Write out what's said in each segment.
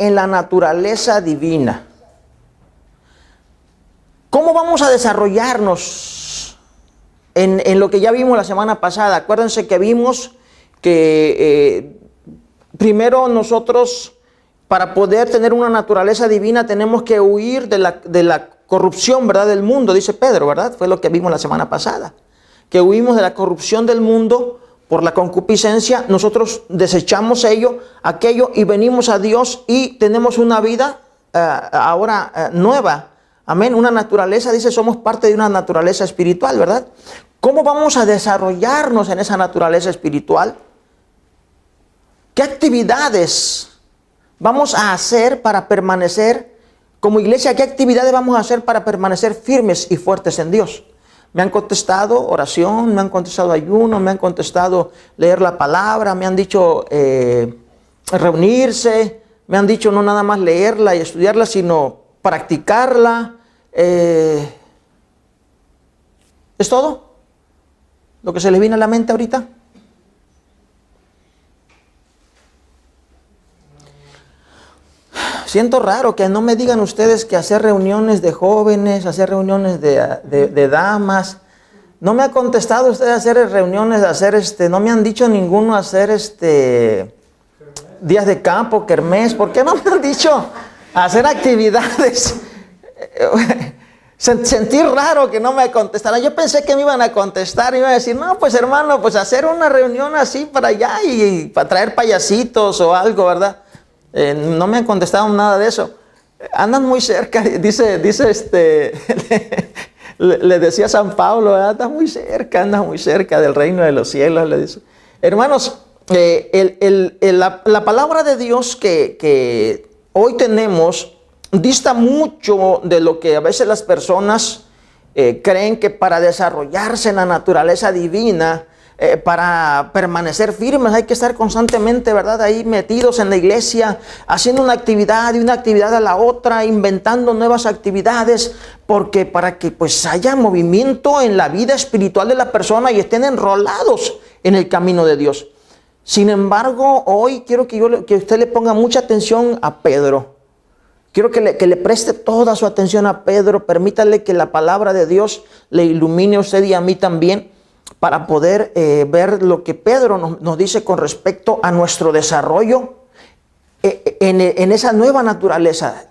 en la naturaleza divina. ¿Cómo vamos a desarrollarnos en lo que ya vimos la semana pasada? Acuérdense que vimos que primero nosotros, para poder tener una naturaleza divina, tenemos que huir de la corrupción, ¿verdad?, del mundo, dice Pedro, ¿verdad? Fue lo que vimos la semana pasada. Que huimos de la corrupción del mundo por la concupiscencia. Nosotros desechamos aquello y venimos a Dios y tenemos una vida ahora nueva. Amén. Una naturaleza, dice, somos parte de una naturaleza espiritual, ¿verdad? ¿Cómo vamos a desarrollarnos en esa naturaleza espiritual? ¿Qué actividades vamos a hacer para permanecer como iglesia? ¿Qué actividades vamos a hacer para permanecer firmes y fuertes en Dios? Me han contestado oración, me han contestado ayuno, me han contestado leer la palabra, me han dicho reunirse, me han dicho no nada más leerla y estudiarla, sino practicarla. ¿Es todo lo que se les viene a la mente ahorita? Siento raro que no me digan ustedes que hacer reuniones de jóvenes, hacer reuniones de damas. No me ha contestado usted hacer reuniones, no me han dicho ninguno hacer días de campo, kermés. ¿Por qué no me han dicho hacer actividades? Sentí raro que no me contestaran. Yo pensé que me iban a contestar, iban a decir, no, pues hermano, pues hacer una reunión así para allá y para traer payasitos o algo, ¿verdad? No me han contestado nada de eso. Andan muy cerca, dice le decía San Pablo, ¿verdad? Anda muy cerca del reino de los cielos, le dice. Hermanos, la palabra de Dios que hoy tenemos dista mucho de lo que a veces las personas creen, que para desarrollarse en la naturaleza divina, para permanecer firmes hay que estar constantemente, ¿verdad?, ahí metidos en la iglesia, haciendo una actividad y una actividad a la otra, inventando nuevas actividades, porque para que pues haya movimiento en la vida espiritual de la persona y estén enrolados en el camino de Dios. Sin embargo, hoy quiero que usted le ponga mucha atención a Pedro. Quiero que le preste toda su atención a Pedro. Permítale que la palabra de Dios le ilumine a usted y a mí también, para poder ver lo que Pedro nos dice con respecto a nuestro desarrollo en esa nueva naturaleza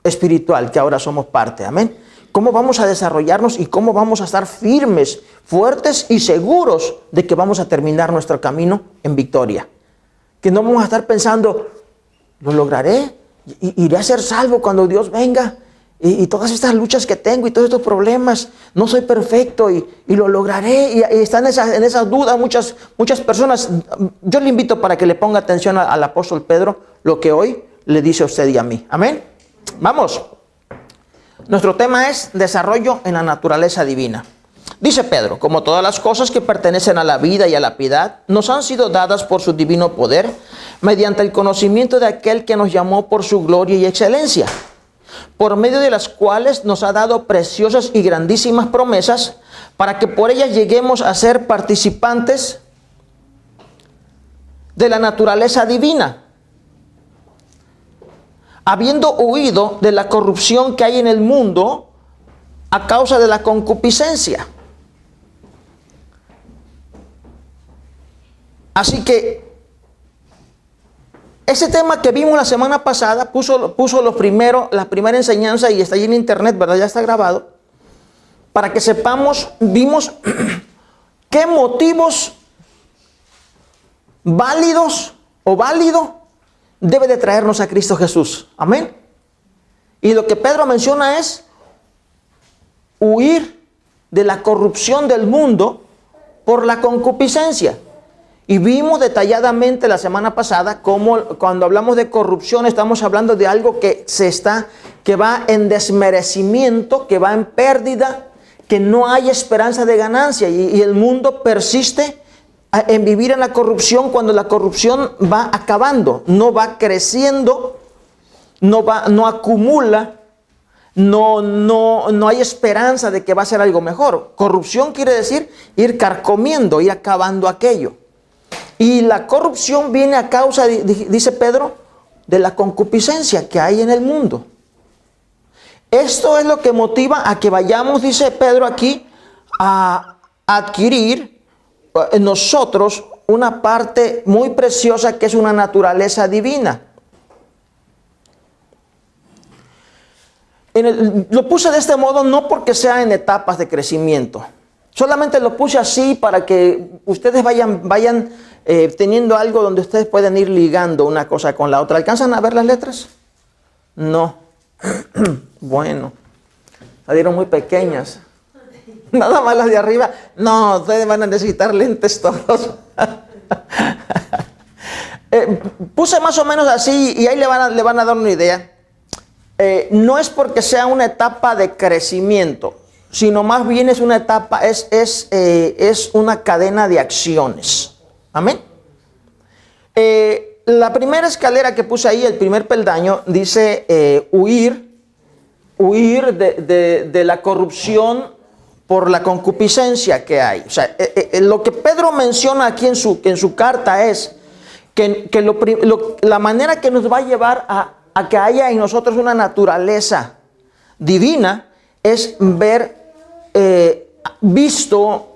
espiritual que ahora somos parte. Amén. ¿Cómo vamos a desarrollarnos y cómo vamos a estar firmes, fuertes y seguros de que vamos a terminar nuestro camino en victoria? Que no vamos a estar pensando, ¿lo lograré? ¿Iré a ser salvo cuando Dios venga? Y todas estas luchas que tengo y todos estos problemas, no soy perfecto y lo lograré. Y están en esas dudas muchas personas. Yo le invito para que le ponga atención al apóstol Pedro, lo que hoy le dice a usted y a mí. Amén. Vamos. Nuestro tema es desarrollo en la naturaleza divina. Dice Pedro, como todas las cosas que pertenecen a la vida y a la piedad, nos han sido dadas por su divino poder, mediante el conocimiento de aquel que nos llamó por su gloria y excelencia, por medio de las cuales nos ha dado preciosas y grandísimas promesas, para que por ellas lleguemos a ser participantes de la naturaleza divina, habiendo huido de la corrupción que hay en el mundo a causa de la concupiscencia. Así que ese tema que vimos la semana pasada puso la primera enseñanza, y está ahí en internet, ¿verdad? Ya está grabado, para que sepamos, vimos qué motivos válidos o válido debe de traernos a Cristo Jesús. Amén. Y lo que Pedro menciona es huir de la corrupción del mundo por la concupiscencia. Y vimos detalladamente la semana pasada cómo cuando hablamos de corrupción estamos hablando de algo que va en desmerecimiento, que va en pérdida, que no hay esperanza de ganancia. Y el mundo persiste en vivir en la corrupción cuando la corrupción va acabando, no va creciendo, no acumula, no hay esperanza de que va a ser algo mejor. Corrupción quiere decir ir carcomiendo, ir acabando aquello. Y la corrupción viene a causa, dice Pedro, de la concupiscencia que hay en el mundo. Esto es lo que motiva a que vayamos, dice Pedro aquí, a adquirir en nosotros una parte muy preciosa que es una naturaleza divina. Lo puse de este modo no porque sea en etapas de crecimiento. Solamente lo puse así para que ustedes vayan teniendo algo donde ustedes pueden ir ligando una cosa con la otra. ¿Alcanzan a ver las letras? No. Bueno, salieron muy pequeñas. Nada más las de arriba. No, ustedes van a necesitar lentes todos. Puse más o menos así y ahí le van a dar una idea. No es porque sea una etapa de crecimiento, sino más bien es una etapa, es una cadena de acciones. Amén. La primera escalera que puse ahí, el primer peldaño, dice huir de la corrupción por la concupiscencia que hay. O sea, lo que Pedro menciona aquí en su carta es que la manera que nos va a llevar a que haya en nosotros una naturaleza divina es visto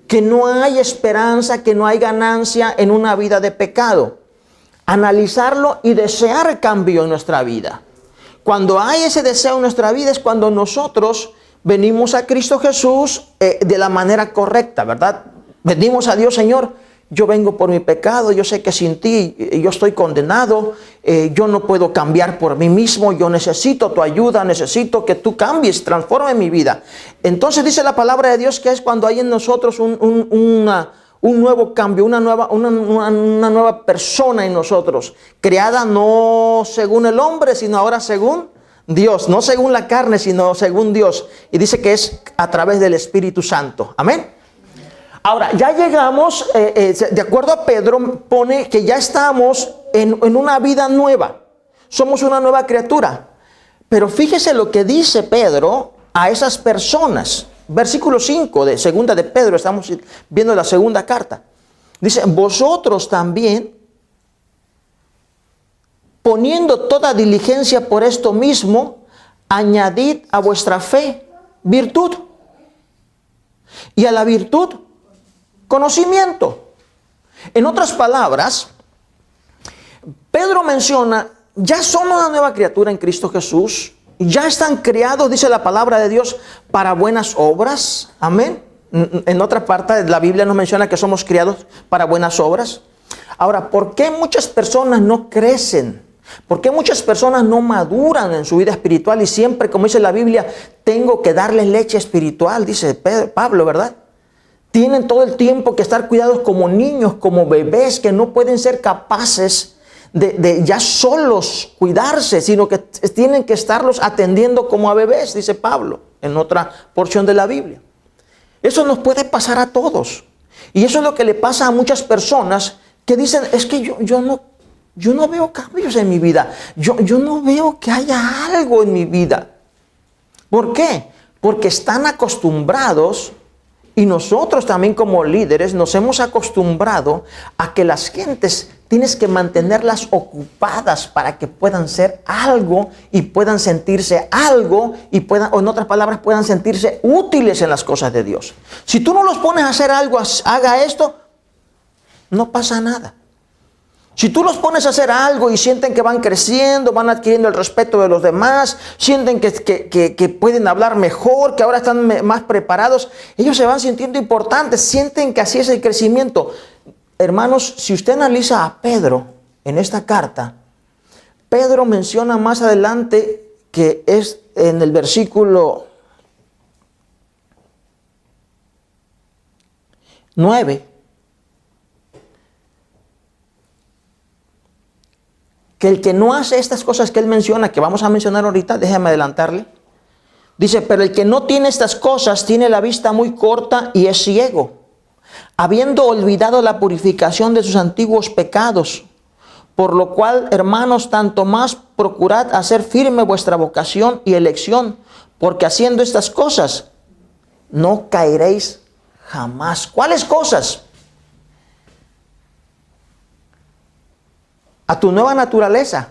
que no hay esperanza, que no hay ganancia en una vida de pecado. Analizarlo y desear cambio en nuestra vida. Cuando hay ese deseo en nuestra vida es cuando nosotros venimos a Cristo Jesús de la manera correcta, ¿verdad? Venimos a Dios, Señor, yo vengo por mi pecado, yo sé que sin ti yo estoy condenado, yo no puedo cambiar por mí mismo, yo necesito tu ayuda, necesito que tú cambies, transforme mi vida. Entonces dice la palabra de Dios que es cuando hay en nosotros un nuevo cambio, una nueva persona en nosotros, creada no según el hombre, sino ahora según Dios, no según la carne, sino según Dios. Y dice que es a través del Espíritu Santo. Amén. Ahora, ya llegamos, de acuerdo a Pedro, pone que ya estamos en una vida nueva. Somos una nueva criatura. Pero fíjese lo que dice Pedro a esas personas. Versículo 5 de segunda de Pedro, estamos viendo la segunda carta. Dice, vosotros también, poniendo toda diligencia por esto mismo, añadid a vuestra fe virtud. Y a la virtud, conocimiento. En otras palabras, Pedro menciona, ya somos una nueva criatura en Cristo Jesús, ya están creados, dice la palabra de Dios, para buenas obras. Amén. En otra parte de la Biblia nos menciona que somos criados para buenas obras. Ahora, ¿por qué muchas personas no crecen? ¿Por qué muchas personas no maduran en su vida espiritual? Y siempre, como dice la Biblia, tengo que darles leche espiritual, dice Pablo, ¿verdad? Tienen todo el tiempo que estar cuidados como niños, como bebés, que no pueden ser capaces de ya solos cuidarse, sino que tienen que estarlos atendiendo como a bebés, dice Pablo, en otra porción de la Biblia. Eso nos puede pasar a todos. Y eso es lo que le pasa a muchas personas que dicen, es que yo no veo cambios en mi vida. Yo no veo que haya algo en mi vida. ¿Por qué? Porque están acostumbrados. Y nosotros también como líderes nos hemos acostumbrado a que las gentes tienes que mantenerlas ocupadas para que puedan ser algo y puedan sentirse algo y puedan, o en otras palabras, puedan sentirse útiles en las cosas de Dios. Si tú no los pones a hacer algo, haga esto, no pasa nada. Si tú los pones a hacer algo y sienten que van creciendo, van adquiriendo el respeto de los demás, sienten que pueden hablar mejor, que ahora están más preparados, ellos se van sintiendo importantes, sienten que así es el crecimiento. Hermanos, si usted analiza a Pedro en esta carta, Pedro menciona más adelante que es en el versículo 9, que el que no hace estas cosas que él menciona, que vamos a mencionar ahorita, déjame adelantarle. Dice, pero el que no tiene estas cosas tiene la vista muy corta y es ciego, habiendo olvidado la purificación de sus antiguos pecados. Por lo cual, hermanos, tanto más procurad hacer firme vuestra vocación y elección, porque haciendo estas cosas no caeréis jamás. ¿Cuáles cosas? a tu nueva naturaleza,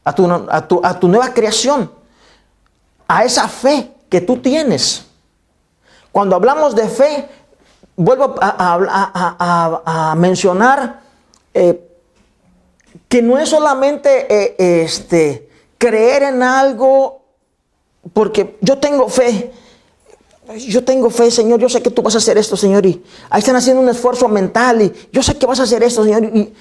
a tu nueva creación, a esa fe que tú tienes. Cuando hablamos de fe, vuelvo a mencionar que no es solamente creer en algo porque yo tengo fe. Yo tengo fe, Señor, yo sé que tú vas a hacer esto, Señor, y ahí están haciendo un esfuerzo mental, y yo sé que vas a hacer esto, Señor, y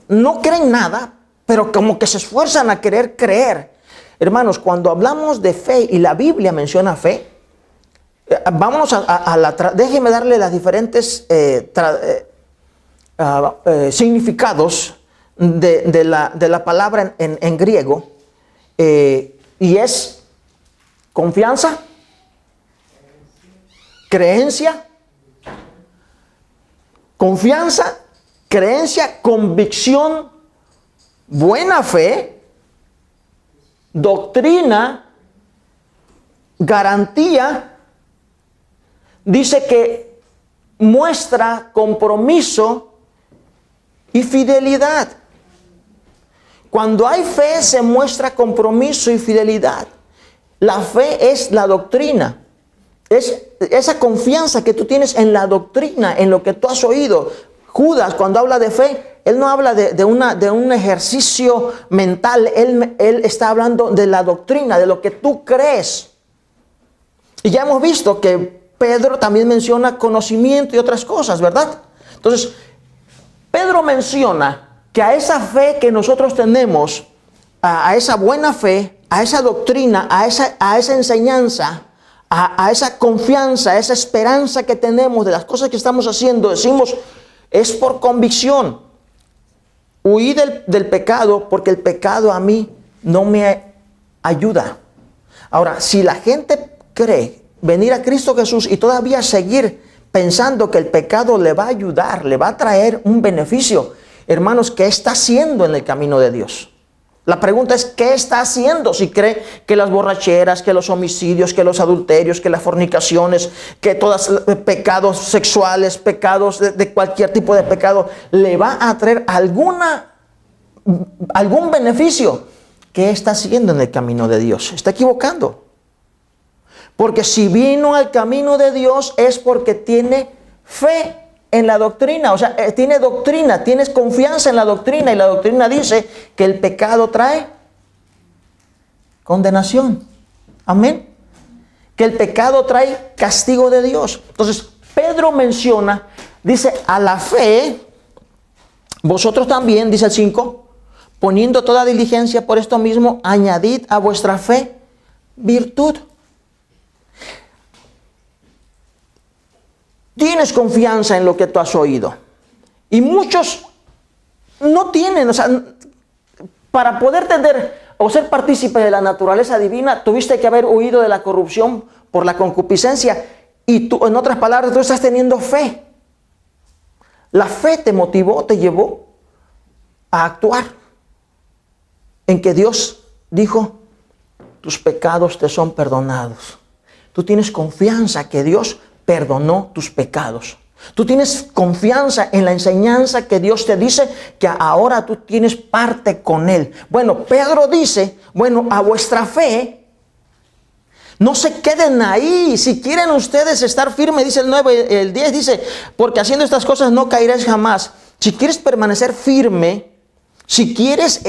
no creen nada, pero como que se esfuerzan a querer creer. Hermanos, cuando hablamos de fe, y la Biblia menciona fe, vámonos déjenme darle las diferentes significados de la palabra en griego, y es confianza, creencia, confianza, creencia, convicción, buena fe, doctrina, garantía. Dice que muestra compromiso y fidelidad. Cuando hay fe se muestra compromiso y fidelidad. La fe es la doctrina. Es esa confianza que tú tienes en la doctrina, en lo que tú has oído. Judas, cuando habla de fe, él no habla de un ejercicio mental. Él está hablando de la doctrina, de lo que tú crees. Y ya hemos visto que Pedro también menciona conocimiento y otras cosas, ¿verdad? Entonces, Pedro menciona que a esa fe que nosotros tenemos, a esa buena fe, a esa doctrina, a esa enseñanza, a esa confianza, a esa esperanza que tenemos de las cosas que estamos haciendo, decimos, es por convicción. Huí del pecado porque el pecado a mí no me ayuda. Ahora, si la gente cree venir a Cristo Jesús y todavía seguir pensando que el pecado le va a ayudar, le va a traer un beneficio, hermanos, ¿qué está haciendo en el camino de Dios? La pregunta es, ¿qué está haciendo? Si cree que las borracheras, que los homicidios, que los adulterios, que las fornicaciones, que todos pecados sexuales, pecados de cualquier tipo de pecado, le va a traer algún beneficio. ¿Qué está haciendo en el camino de Dios? Está equivocando. Porque si vino al camino de Dios es porque tiene fe en la doctrina, o sea, tiene doctrina, tienes confianza en la doctrina, y la doctrina dice que el pecado trae condenación. Amén. Que el pecado trae castigo de Dios. Entonces, Pedro menciona, dice, a la fe, vosotros también, dice el 5, poniendo toda diligencia por esto mismo, añadid a vuestra fe virtud. Tienes confianza en lo que tú has oído. Y muchos no tienen, o sea, para poder tener o ser partícipe de la naturaleza divina, tuviste que haber huido de la corrupción por la concupiscencia. Y tú, en otras palabras, tú estás teniendo fe. La fe te motivó, te llevó a actuar en que Dios dijo, tus pecados te son perdonados. Tú tienes confianza que Dios perdonó tus pecados. Tú tienes confianza en la enseñanza que Dios te dice que ahora tú tienes parte con Él. Bueno, Pedro dice, bueno, a vuestra fe, no se queden ahí. Si quieren ustedes estar firmes, dice el 9, el 10 dice, porque haciendo estas cosas no caeréis jamás. Si quieres permanecer firme, si quieres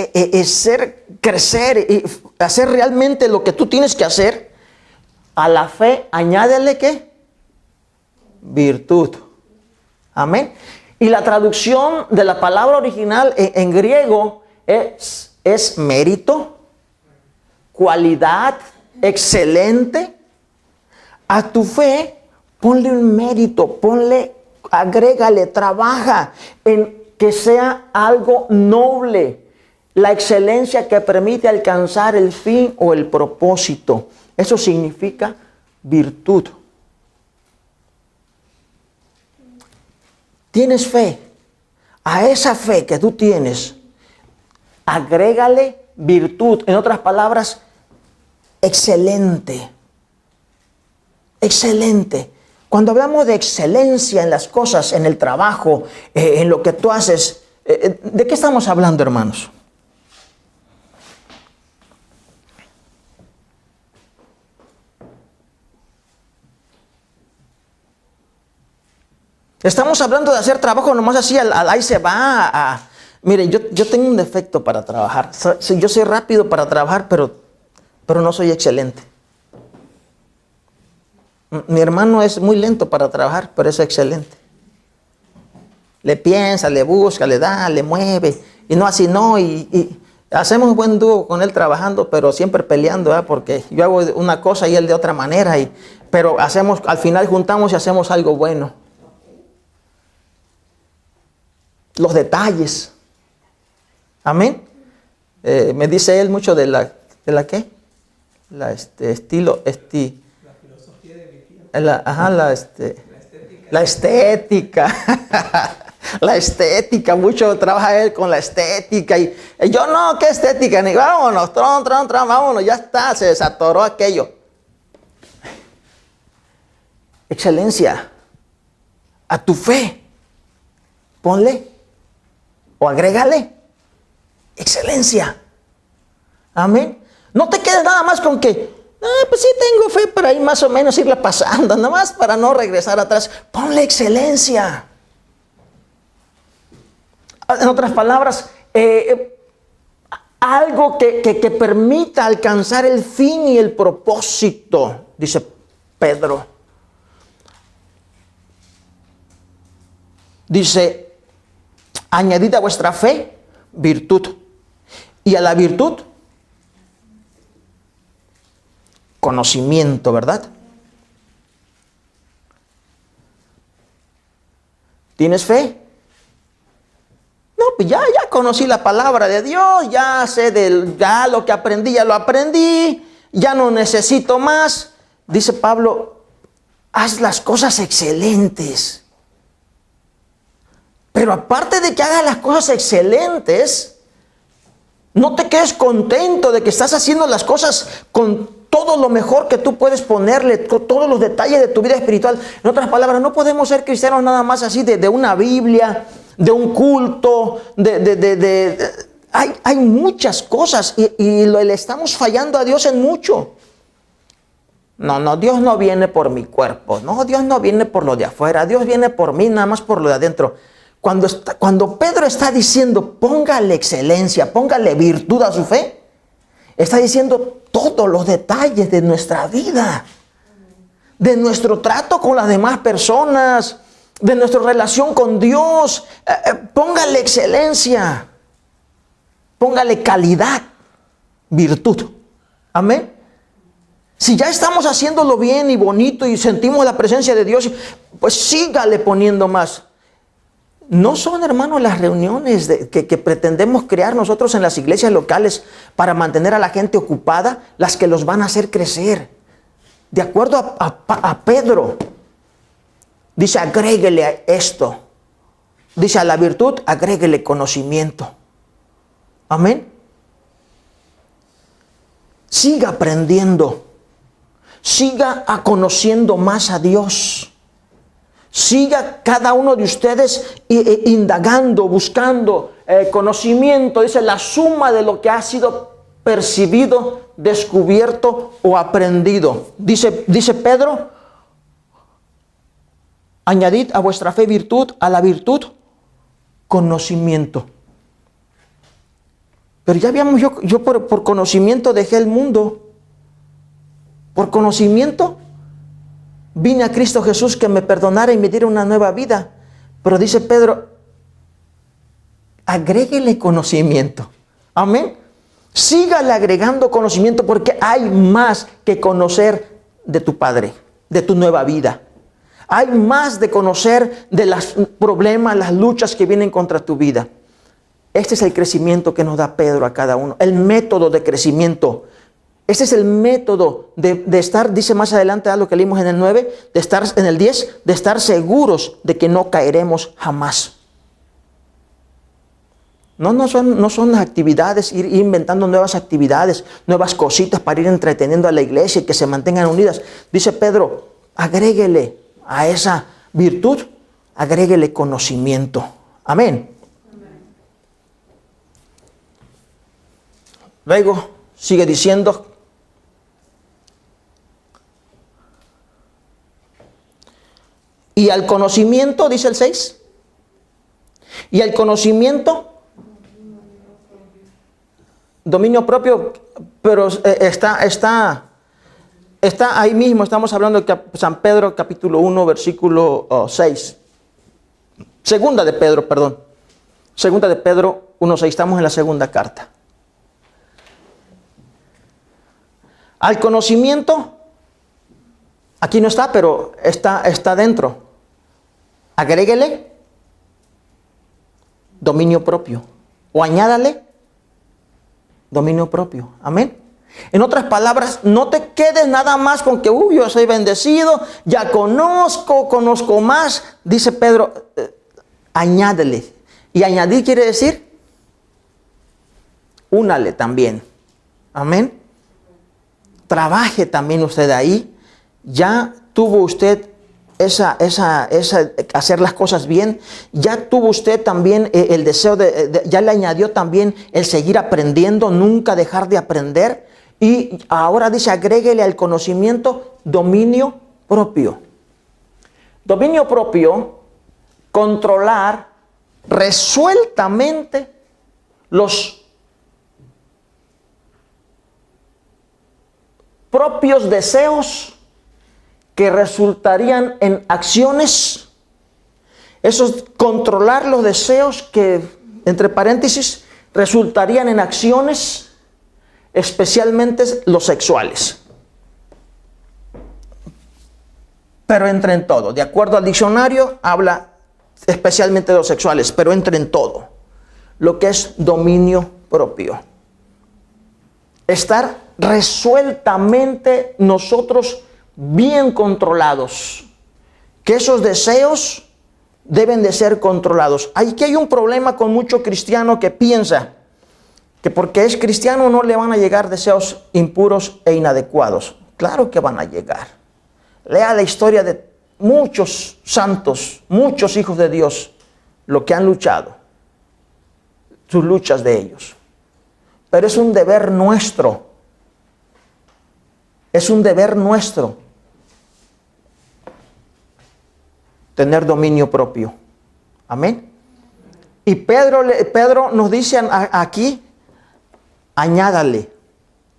crecer y hacer realmente lo que tú tienes que hacer, a la fe añádele ¿qué? Virtud. Amén. Y la traducción de la palabra original en griego es mérito, cualidad, excelente. A tu fe ponle un mérito, agrégale, trabaja en que sea algo noble, la excelencia que permite alcanzar el fin o el propósito. Eso significa virtud. Tienes fe. A esa fe que tú tienes, agrégale virtud. En otras palabras, excelente. Excelente. Cuando hablamos de excelencia en las cosas, en el trabajo, en lo que tú haces, ¿De qué estamos hablando, hermanos? Estamos hablando de hacer trabajo nomás así, ahí se va. Miren, yo tengo un defecto para trabajar. Yo soy rápido para trabajar, pero no soy excelente. Mi hermano es muy lento para trabajar, pero es excelente. Le piensa, le busca, le da, le mueve. Y no así, no. Y hacemos un buen dúo con él trabajando, pero siempre peleando, ¿eh? Porque yo hago una cosa y él de otra manera. Pero al final juntamos y hacemos algo bueno. Los detalles. Amén. Me dice él mucho de la ¿qué? La estilo, la filosofía de mi tiempo. La estética. La estética, mucho trabaja él con la estética. Y yo no, ¿qué estética? Ni vámonos, vámonos, ya está, se desatoró aquello. Excelencia. A tu fe. Ponle. O agrégale excelencia. Amén. No te quedes nada más con que, pues sí tengo fe para ahí más o menos irla pasando, nada más para no regresar atrás. Ponle excelencia. En otras palabras, algo que permita alcanzar el fin y el propósito, dice Pedro. Dice, añadid a vuestra fe virtud, y a la virtud conocimiento, ¿verdad? ¿Tienes fe? No, pues ya conocí la palabra de Dios, ya sé ya lo que aprendí, ya lo aprendí, ya no necesito más. Dice Pablo, haz las cosas excelentes. Pero aparte de que hagas las cosas excelentes, no te quedes contento de que estás haciendo las cosas con todo lo mejor que tú puedes ponerle, con todos los detalles de tu vida espiritual. En otras palabras, no podemos ser cristianos nada más así de una Biblia, de un culto, hay muchas cosas y le estamos fallando a Dios en mucho. No, Dios no viene por mi cuerpo, no, Dios no viene por lo de afuera, Dios viene por mí, nada más por lo de adentro. Cuando Pedro está diciendo, póngale excelencia, póngale virtud a su fe, está diciendo todos los detalles de nuestra vida, de nuestro trato con las demás personas, de nuestra relación con Dios. Póngale excelencia, póngale calidad, virtud. Amén. Si ya estamos haciéndolo bien y bonito y sentimos la presencia de Dios, pues sígale poniendo más. No son, hermanos, las reuniones que pretendemos crear nosotros en las iglesias locales para mantener a la gente ocupada las que los van a hacer crecer. De acuerdo a Pedro, dice, agréguele a esto. Dice, a la virtud, agréguele conocimiento. Amén. Siga aprendiendo. Siga conociendo más a Dios. Siga cada uno de ustedes indagando, buscando conocimiento. Dice, la suma de lo que ha sido percibido, descubierto o aprendido. Dice Pedro, añadid a vuestra fe virtud, a la virtud conocimiento. Pero ya habíamos, yo por conocimiento dejé el mundo. Por conocimiento vine a Cristo Jesús que me perdonara y me diera una nueva vida. Pero dice Pedro, agréguele conocimiento. Amén. Sígale agregando conocimiento porque hay más que conocer de tu Padre, de tu nueva vida. Hay más de conocer de los problemas, las luchas que vienen contra tu vida. Este es el crecimiento que nos da Pedro a cada uno. El método de crecimiento. Este es el método de estar, dice más adelante, lo que leímos en el 9, de estar en el 10, de estar seguros de que no caeremos jamás. No son las actividades, ir inventando nuevas actividades, nuevas cositas para ir entreteniendo a la iglesia y que se mantengan unidas. Dice Pedro, agréguele a esa virtud, agréguele conocimiento. Amén. Luego sigue diciendo, y al conocimiento, dice el 6, y al conocimiento, dominio propio, pero está ahí mismo, estamos hablando de San Pedro capítulo 1, versículo 6. Segunda de Pedro 1:6, estamos en la segunda carta. Al conocimiento, aquí no está, pero está dentro. Agréguele dominio propio o añádale dominio propio. Amén. En otras palabras, no te quedes nada más con que, yo soy bendecido, ya conozco más. Dice Pedro, añádele. Y añadir quiere decir, únale también. Amén. Trabaje también usted ahí. Ya tuvo usted esa hacer las cosas bien. Ya tuvo usted también el deseo ya le añadió también el seguir aprendiendo, nunca dejar de aprender. Y ahora dice, agréguele al conocimiento dominio propio. Dominio propio, controlar resueltamente los propios deseos que resultarían en acciones. Eso es controlar los deseos que, entre paréntesis, resultarían en acciones, especialmente los sexuales. Pero entra en todo. De acuerdo al diccionario, habla especialmente de los sexuales, pero entra en todo. Lo que es dominio propio. Estar resueltamente nosotros bien controlados. Que esos deseos deben de ser controlados. Aquí hay un problema con mucho cristiano que piensa que porque es cristiano no le van a llegar deseos impuros e inadecuados. Claro que van a llegar. Lea la historia de muchos santos, muchos hijos de Dios, lo que han luchado, sus luchas de ellos. Pero es un deber nuestro. Es un deber nuestro tener dominio propio. Amén. Y Pedro nos dice aquí, añádale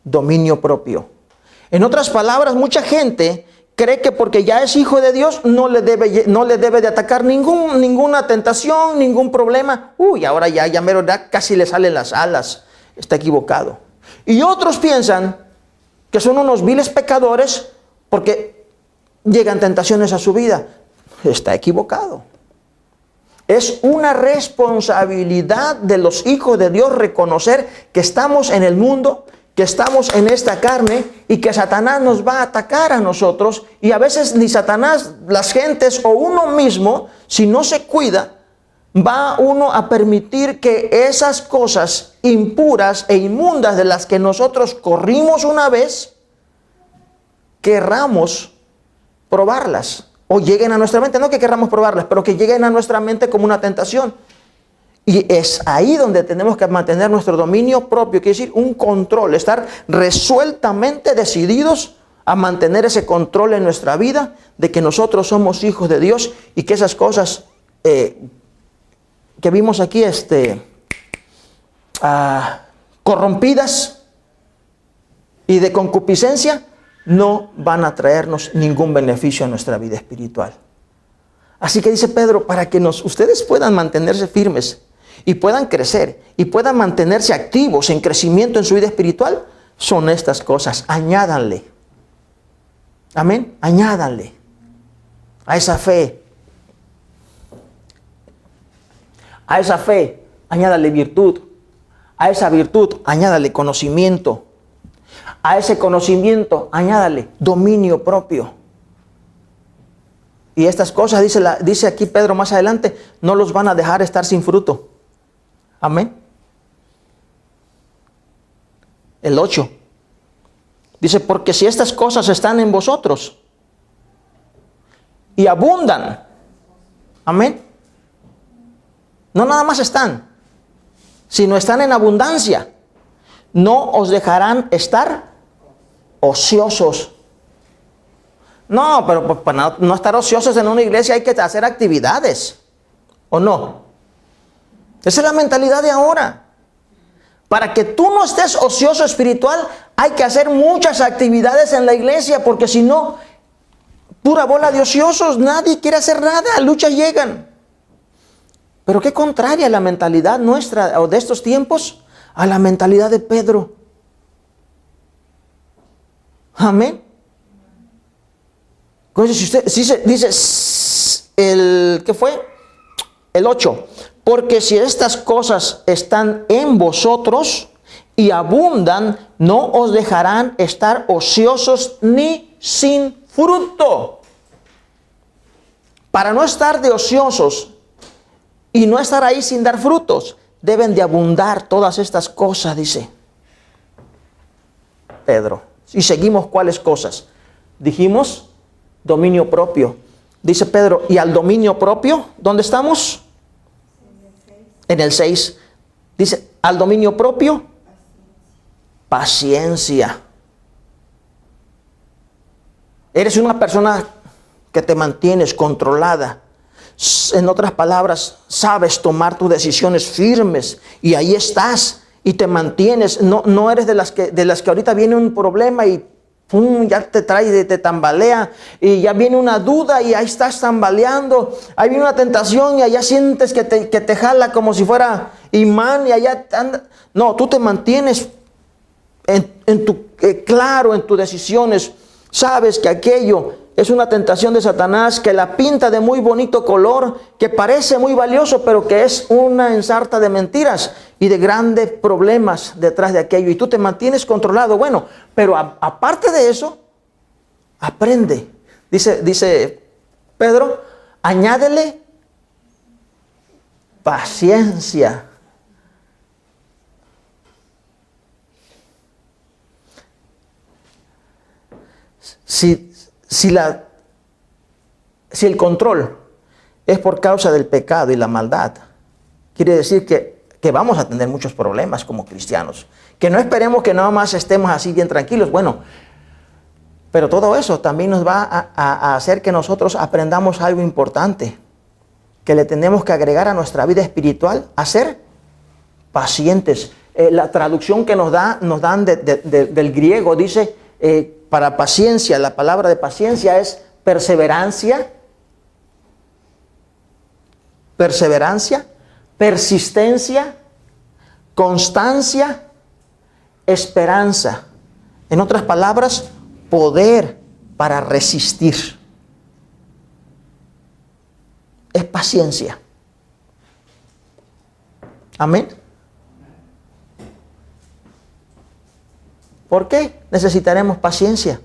dominio propio. En otras palabras, mucha gente cree que porque ya es hijo de Dios no le debe de atacar ninguna tentación, ningún problema. Ahora ya mero casi le salen las alas. Está equivocado. Y otros piensan que son unos viles pecadores porque llegan tentaciones a su vida. Está equivocado. Es una responsabilidad de los hijos de Dios reconocer que estamos en el mundo, que estamos en esta carne y que Satanás nos va a atacar a nosotros. Y a veces ni Satanás, las gentes o uno mismo, si no se cuida, va uno a permitir que esas cosas impuras e inmundas de las que nosotros corrimos una vez, querramos probarlas. O lleguen a nuestra mente, no que querramos probarlas, pero que lleguen a nuestra mente como una tentación. Y es ahí donde tenemos que mantener nuestro dominio propio, quiere decir un control, estar resueltamente decididos a mantener ese control en nuestra vida, de que nosotros somos hijos de Dios y que esas cosas que vimos aquí, corrompidas y de concupiscencia, no van a traernos ningún beneficio a nuestra vida espiritual. Así que dice Pedro, para que ustedes puedan mantenerse firmes y puedan crecer y puedan mantenerse activos en crecimiento en su vida espiritual, son estas cosas. Añádanle. Amén. Añádanle a esa fe. A esa fe, añádale virtud. A esa virtud, añádale conocimiento. A ese conocimiento, añádale dominio propio. Y estas cosas, dice aquí Pedro más adelante, no los van a dejar estar sin fruto. Amén. El 8. Dice, porque si estas cosas están en vosotros y abundan. Amén. No nada más están, sino están en abundancia. no os dejarán estar ociosos. No, pero pues, para no estar ociosos en una iglesia hay que hacer actividades, ¿o no? Esa es la mentalidad de ahora. Para que tú no estés ocioso espiritual, hay que hacer muchas actividades en la iglesia, porque si no, pura bola de ociosos, nadie quiere hacer nada, luchas llegan. Pero qué contraria la mentalidad nuestra o de estos tiempos a la mentalidad de Pedro. Amén. Entonces, si usted dice ¿qué fue? El 8. Porque si estas cosas están en vosotros y abundan, no os dejarán estar ociosos ni sin fruto. Para no estar de ociosos y no estar ahí sin dar frutos, deben de abundar todas estas cosas, dice Pedro. Y seguimos, ¿cuáles cosas? Dijimos, dominio propio. Dice Pedro, ¿y al dominio propio? ¿Dónde estamos? En el 6. Dice, al dominio propio, paciencia. Eres una persona que te mantienes controlada. En otras palabras, sabes tomar tus decisiones firmes y ahí estás y te mantienes. No eres de las que ahorita viene un problema y pum, ya te trae, te tambalea, y ya viene una duda y ahí estás tambaleando. Ahí viene una tentación y allá sientes que te jala como si fuera imán y allá anda. No, tú te mantienes claro en tus decisiones. Sabes que aquello es una tentación de Satanás, que la pinta de muy bonito color, que parece muy valioso, pero que es una ensarta de mentiras y de grandes problemas detrás de aquello. Y tú te mantienes controlado. Bueno, pero aparte de eso, aprende. Dice Pedro, añádele paciencia. Si el control es por causa del pecado y la maldad, quiere decir que vamos a tener muchos problemas como cristianos. Que no esperemos que nada más estemos así bien tranquilos. Bueno, pero todo eso también nos va a hacer que nosotros aprendamos algo importante, que le tenemos que agregar a nuestra vida espiritual, a ser pacientes. La traducción que nos dan del griego dice, para paciencia, la palabra de paciencia es perseverancia, persistencia, constancia, esperanza. En otras palabras, poder para resistir. Es paciencia. Amén. ¿Por qué necesitaremos paciencia?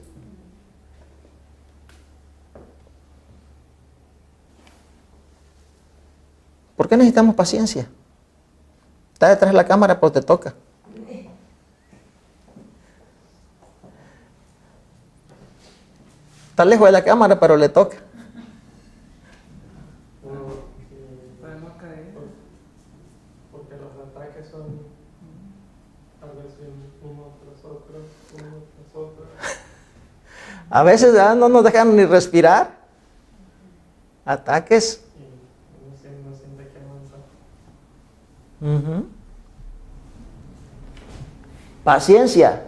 ¿Por qué necesitamos paciencia? Está detrás de la cámara, pero te toca. Está lejos de la cámara, pero le toca. Para no caer, porque los ataques son a veces uno tras otro. A veces no nos dejan ni respirar. Ataques. No siente que avanza. Paciencia.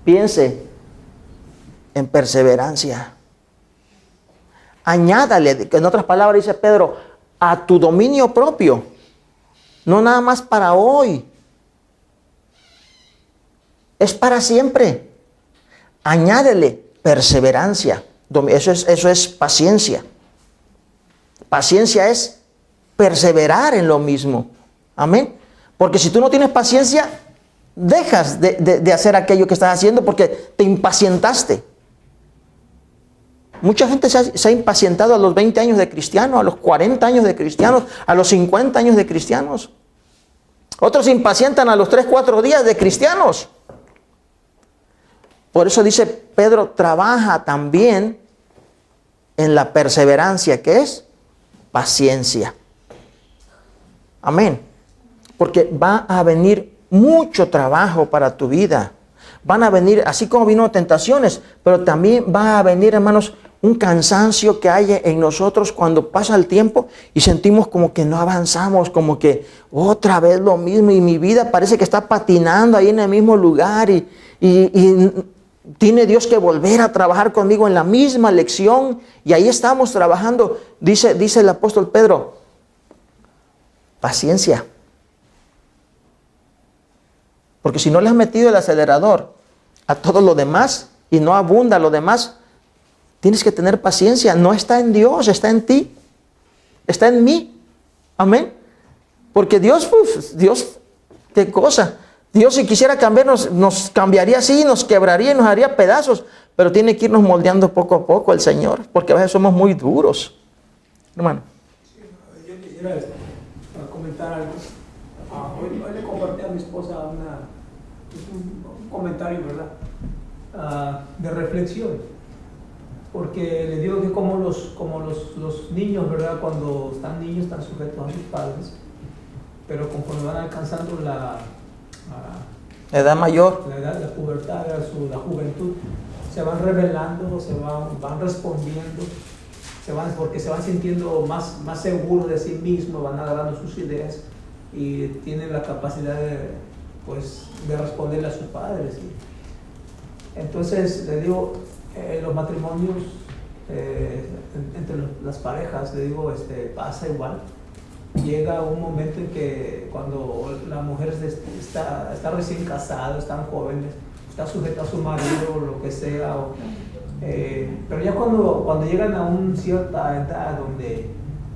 Piense en perseverancia. Añádale, en otras palabras dice Pedro, a tu dominio propio. No nada más para hoy. Es para siempre. Añádele perseverancia. Eso es paciencia. Paciencia es perseverar en lo mismo. Amén. Porque si tú no tienes paciencia, dejas de hacer aquello que estás haciendo porque te impacientaste. Mucha gente se ha impacientado a los 20 años de cristiano, a los 40 años de cristianos, a los 50 años de cristianos. Otros se impacientan a los 3, 4 días de cristianos. Por eso dice Pedro, trabaja también en la perseverancia, que es paciencia. Amén. Porque va a venir mucho trabajo para tu vida. Van a venir, así como vino tentaciones, pero también va a venir, hermanos, un cansancio que hay en nosotros cuando pasa el tiempo y sentimos como que no avanzamos, como que otra vez lo mismo y mi vida parece que está patinando ahí en el mismo lugar y tiene Dios que volver a trabajar conmigo en la misma lección y ahí estamos trabajando. Dice el apóstol Pedro, paciencia. Porque si no le has metido el acelerador a todo lo demás y no abunda lo demás, tienes que tener paciencia. No está en Dios, está en ti. Está en mí. Amén. Porque Dios, qué cosa. Dios si quisiera cambiarnos, nos cambiaría así, nos quebraría y nos haría pedazos. Pero tiene que irnos moldeando poco a poco el Señor. Porque a veces somos muy duros. Hermano. Yo quisiera comentar algo. Hoy le compartí a mi esposa un comentario, ¿verdad? De reflexión. Porque le digo que como los niños, ¿verdad? Cuando están niños están sujetos a sus padres, pero conforme van alcanzando la edad mayor, la pubertad, la juventud, se van revelando, van respondiendo, porque se van sintiendo más seguros de sí mismos, van agarrando sus ideas y tienen la capacidad de responderle a sus padres. Entonces le digo, los matrimonios entre las parejas, le digo, pasa igual. Llega un momento en que cuando la mujer está recién casada, están jóvenes, está sujeta a su marido o lo que sea, pero ya cuando llegan a una cierta edad donde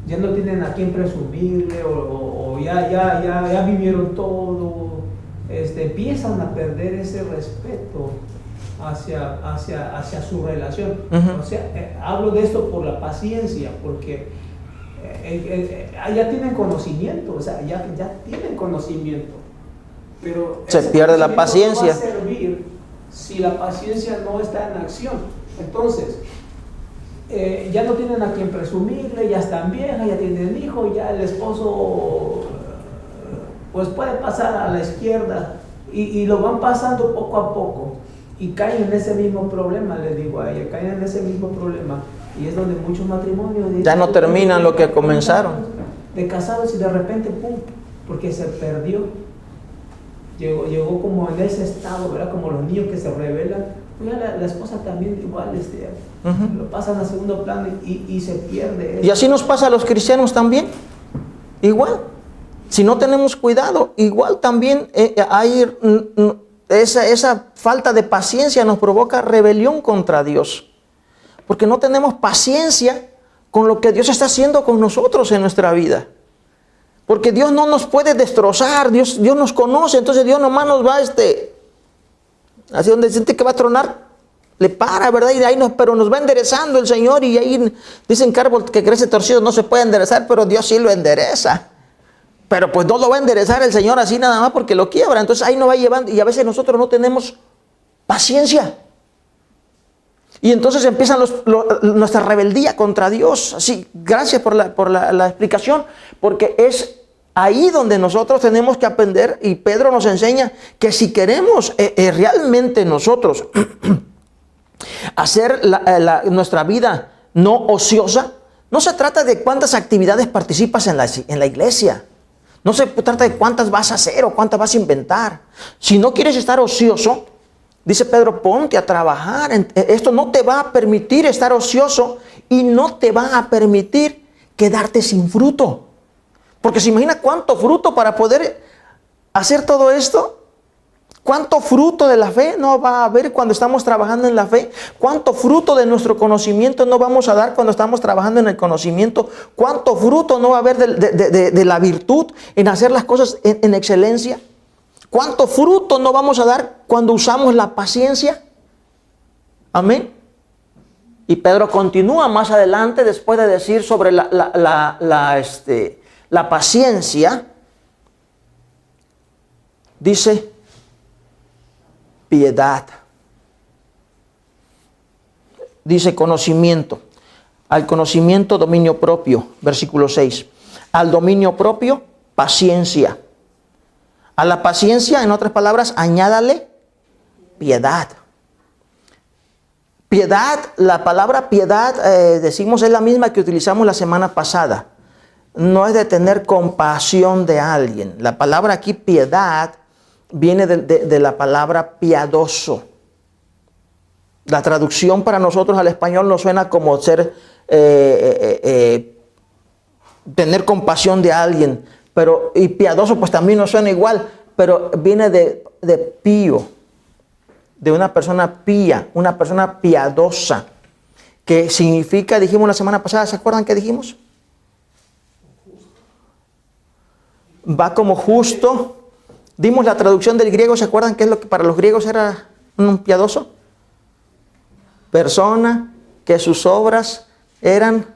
ya no tienen a quién presumirle o ya vivieron todo, empiezan a perder ese respeto hacia su relación. Uh-huh. O sea, hablo de esto por la paciencia, porque ya tienen conocimiento, o sea, ya tienen conocimiento, pero se pierde la paciencia. No va a servir si la paciencia no está en acción. Entonces, ya no tienen a quien presumirle, ya están viejas, ya tienen hijos, ya el esposo pues puede pasar a la izquierda y lo van pasando poco a poco y caen en ese mismo problema, le digo a ella, caen en ese mismo problema y es donde muchos matrimonios ya no terminan lo que comenzaron. De casados y de repente, pum, porque se perdió. Llegó como en ese estado, ¿verdad? Como los niños que se rebelan. Pues la esposa también igual, Uh-huh. lo pasan a segundo plano y se pierde. Y así nos pasa a los cristianos también. Igual. Si no tenemos cuidado, igual también hay esa falta de paciencia nos provoca rebelión contra Dios. Porque no tenemos paciencia con lo que Dios está haciendo con nosotros en nuestra vida. Porque Dios no nos puede destrozar, Dios nos conoce, entonces Dios nomás nos va así donde siente que va a tronar, le para, ¿verdad? Y de ahí pero nos va enderezando el Señor y ahí dicen que árbol que crece torcido no se puede enderezar, pero Dios sí lo endereza. Pero pues no lo va a enderezar el Señor así nada más porque lo quiebra, entonces ahí nos va llevando y a veces nosotros no tenemos paciencia. Y entonces empieza nuestra rebeldía contra Dios. Así, gracias por la explicación, porque es ahí donde nosotros tenemos que aprender, y Pedro nos enseña que si queremos realmente nosotros hacer nuestra vida no ociosa, no se trata de cuántas actividades participas en la iglesia. No se trata de cuántas vas a hacer o cuántas vas a inventar. Si no quieres estar ocioso, dice Pedro, ponte a trabajar. Esto no te va a permitir estar ocioso y no te va a permitir quedarte sin fruto. Porque se imagina cuánto fruto para poder hacer todo esto. ¿Cuánto fruto de la fe no va a haber cuando estamos trabajando en la fe? ¿Cuánto fruto de nuestro conocimiento no vamos a dar cuando estamos trabajando en el conocimiento? ¿Cuánto fruto no va a haber de la virtud en hacer las cosas en excelencia? ¿Cuánto fruto no vamos a dar cuando usamos la paciencia? Amén. Y Pedro continúa más adelante después de decir sobre la paciencia. Dice piedad. Dice conocimiento. Al conocimiento, dominio propio. Versículo 6. Al dominio propio, paciencia. A la paciencia, en otras palabras, añádale piedad. Piedad, la palabra piedad, decimos, es la misma que utilizamos la semana pasada. No es de tener compasión de alguien. La palabra aquí, piedad, viene de la palabra piadoso. La traducción para nosotros al español nos suena como ser, tener compasión de alguien. Pero, y piadoso pues también nos suena igual, pero viene de pío, de una persona pía, una persona piadosa, que significa, dijimos la semana pasada, ¿se acuerdan qué dijimos? Va como justo. Dimos la traducción del griego, ¿se acuerdan qué es lo que para los griegos era un piadoso? Persona que sus obras eran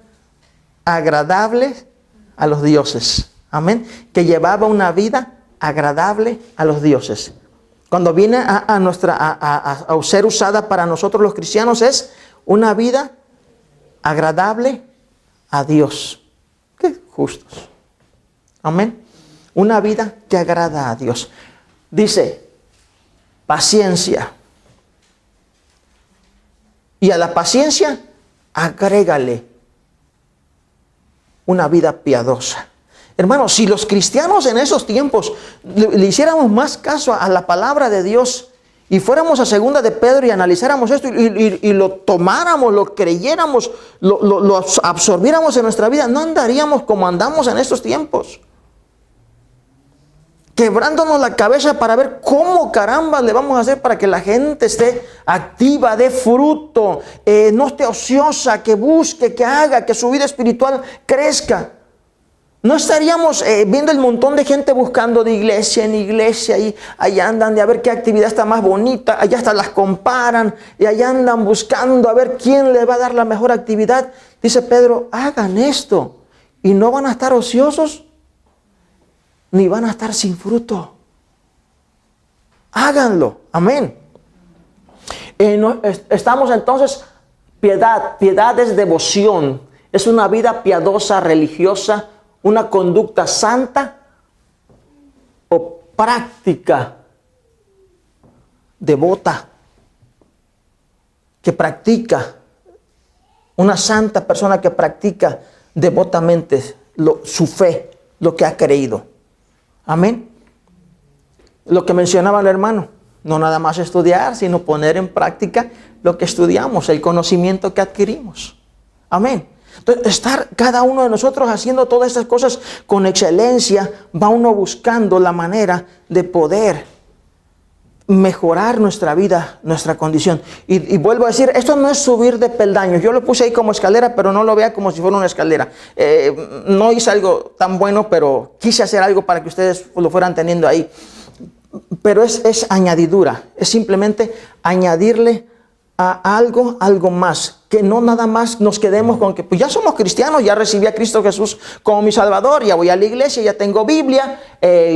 agradables a los dioses. Amén. Que llevaba una vida agradable a los dioses. Cuando viene a ser usada para nosotros los cristianos es una vida agradable a Dios. Qué justos. Amén. Una vida que agrada a Dios. Dice, paciencia. Y a la paciencia, agrégale una vida piadosa. Hermanos, si los cristianos en esos tiempos le hiciéramos más caso a la palabra de Dios y fuéramos a segunda de Pedro y analizáramos esto y lo tomáramos, lo creyéramos, lo absorbiéramos en nuestra vida, no andaríamos como andamos en estos tiempos. Quebrándonos la cabeza para ver cómo caramba le vamos a hacer para que la gente esté activa, dé fruto, no esté ociosa, que busque, que haga, que su vida espiritual crezca. No estaríamos viendo el montón de gente buscando de iglesia en iglesia y allá andan de a ver qué actividad está más bonita, allá hasta las comparan y allá andan buscando a ver quién les va a dar la mejor actividad. Dice Pedro, hagan esto y no van a estar ociosos ni van a estar sin fruto. Háganlo. Amén. Estamos entonces, piedad es devoción, es una vida piadosa, religiosa, una conducta santa o práctica devota que practica, una santa persona que practica devotamente su fe, lo que ha creído. Amén. Lo que mencionaba el hermano, no nada más estudiar, sino poner en práctica lo que estudiamos, el conocimiento que adquirimos. Amén. Entonces, estar cada uno de nosotros haciendo todas estas cosas con excelencia, va uno buscando la manera de poder mejorar nuestra vida, nuestra condición. Y vuelvo a decir, esto no es subir de peldaños. Yo lo puse ahí como escalera, pero no lo vea como si fuera una escalera. No hice algo tan bueno, pero quise hacer algo para que ustedes lo fueran teniendo ahí. Pero es añadidura, es simplemente añadirle a algo más, que no nada más nos quedemos con que pues ya somos cristianos, ya recibí a Cristo Jesús como mi Salvador, ya voy a la iglesia, ya tengo Biblia,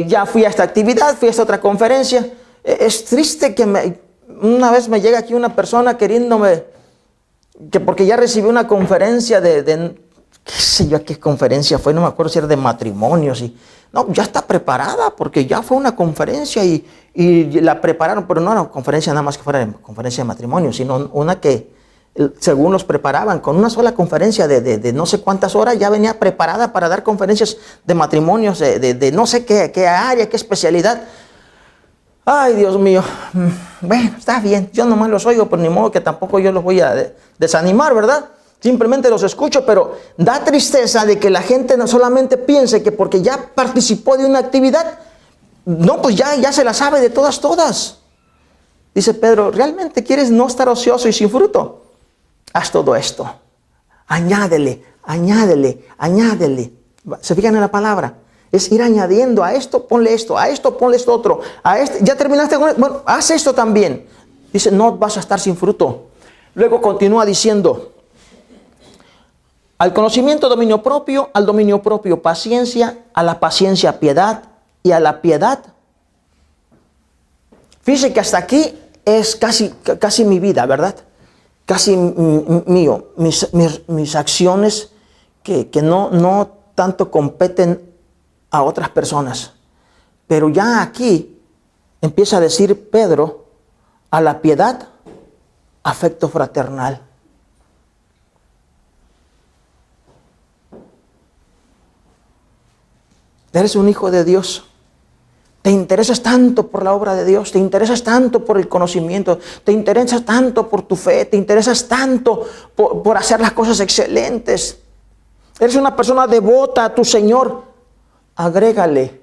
ya fui a esta actividad, fui a esta otra conferencia. Es triste que una vez me llega aquí una persona queriéndome, que porque ya recibí una conferencia de qué sé yo qué conferencia fue, no me acuerdo si era de matrimonios, y no, ya está preparada porque ya fue una conferencia y la prepararon, pero no era una conferencia nada más que fuera de conferencia de matrimonio, sino una que según los preparaban, con una sola conferencia de no sé cuántas horas ya venía preparada para dar conferencias de matrimonios, de no sé qué área, qué especialidad. Ay, Dios mío, bueno, está bien, yo nomás los oigo, pero ni modo que tampoco yo los voy a desanimar, ¿verdad? Simplemente los escucho, pero da tristeza de que la gente no solamente piense que porque ya participó de una actividad, no, pues ya se la sabe de todas. Dice Pedro, ¿realmente quieres no estar ocioso y sin fruto? Haz todo esto. Añádele. ¿Se fijan en la palabra? Es ir añadiendo a esto, ponle esto otro, a este, ya terminaste con esto, bueno, haz esto también. Dice, no vas a estar sin fruto. Luego continúa diciendo, al conocimiento dominio propio, al dominio propio paciencia, a la paciencia piedad y a la piedad. Fíjese que hasta aquí es casi mi vida, ¿verdad? Casi mío, mis acciones que no tanto competen a otras personas. Pero ya aquí empieza a decir Pedro, a la piedad, afecto fraternal. Eres un hijo de Dios. Te interesas tanto por la obra de Dios, te interesas tanto por el conocimiento, te interesas tanto por tu fe, te interesas tanto por hacer las cosas excelentes. Eres una persona devota a tu Señor. Agrégale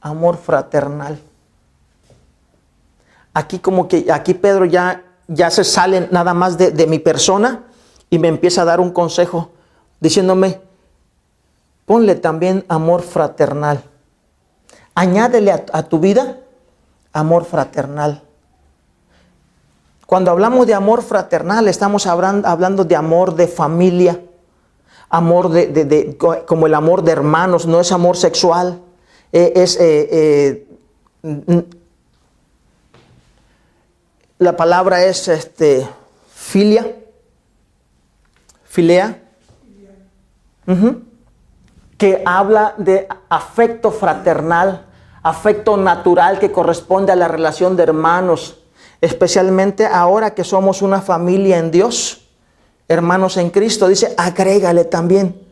amor fraternal. Aquí Pedro ya se sale nada más de mi persona y me empieza a dar un consejo diciéndome, ponle también amor fraternal. Añádele a tu vida amor fraternal. Cuando hablamos de amor fraternal, estamos hablando de amor de familia, amor como el amor de hermanos, no es amor sexual. La palabra es filea. Que habla de afecto fraternal, afecto natural que corresponde a la relación de hermanos, especialmente ahora que somos una familia en Dios, hermanos en Cristo. Dice, agrégale también.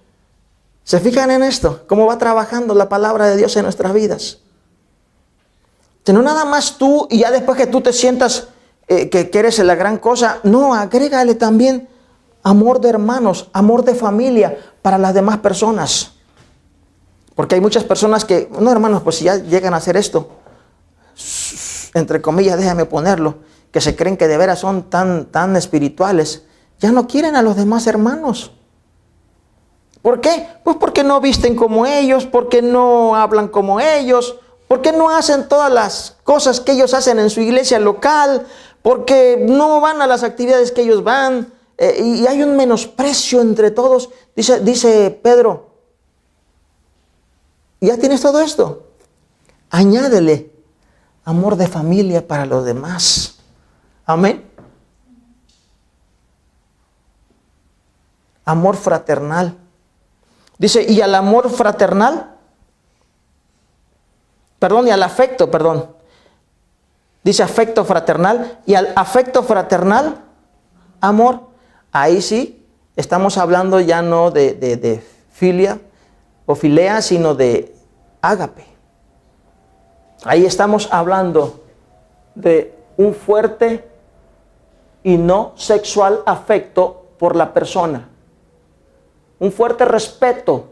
¿Se fijan en esto? ¿Cómo va trabajando la palabra de Dios en nuestras vidas? Que no nada más tú y ya después que tú te sientas que eres la gran cosa. No, agrégale también amor de hermanos, amor de familia para las demás personas. Porque hay muchas personas que, no hermanos, pues si ya llegan a hacer esto, entre comillas, déjame ponerlo, que se creen que de veras son tan espirituales, ya no quieren a los demás hermanos. ¿Por qué? Pues porque no visten como ellos, porque no hablan como ellos, porque no hacen todas las cosas que ellos hacen en su iglesia local, porque no van a las actividades que ellos van, y hay un menosprecio entre todos. Dice Pedro, ya tienes todo esto, añádele amor de familia para los demás. Amén. Amor fraternal. Dice, y al amor fraternal, y al afecto, Dice afecto fraternal, y al afecto fraternal, amor. Ahí sí, estamos hablando ya no de filia o filea, sino de ágape. Ahí estamos hablando de un fuerte y no sexual afecto por la persona. Un fuerte respeto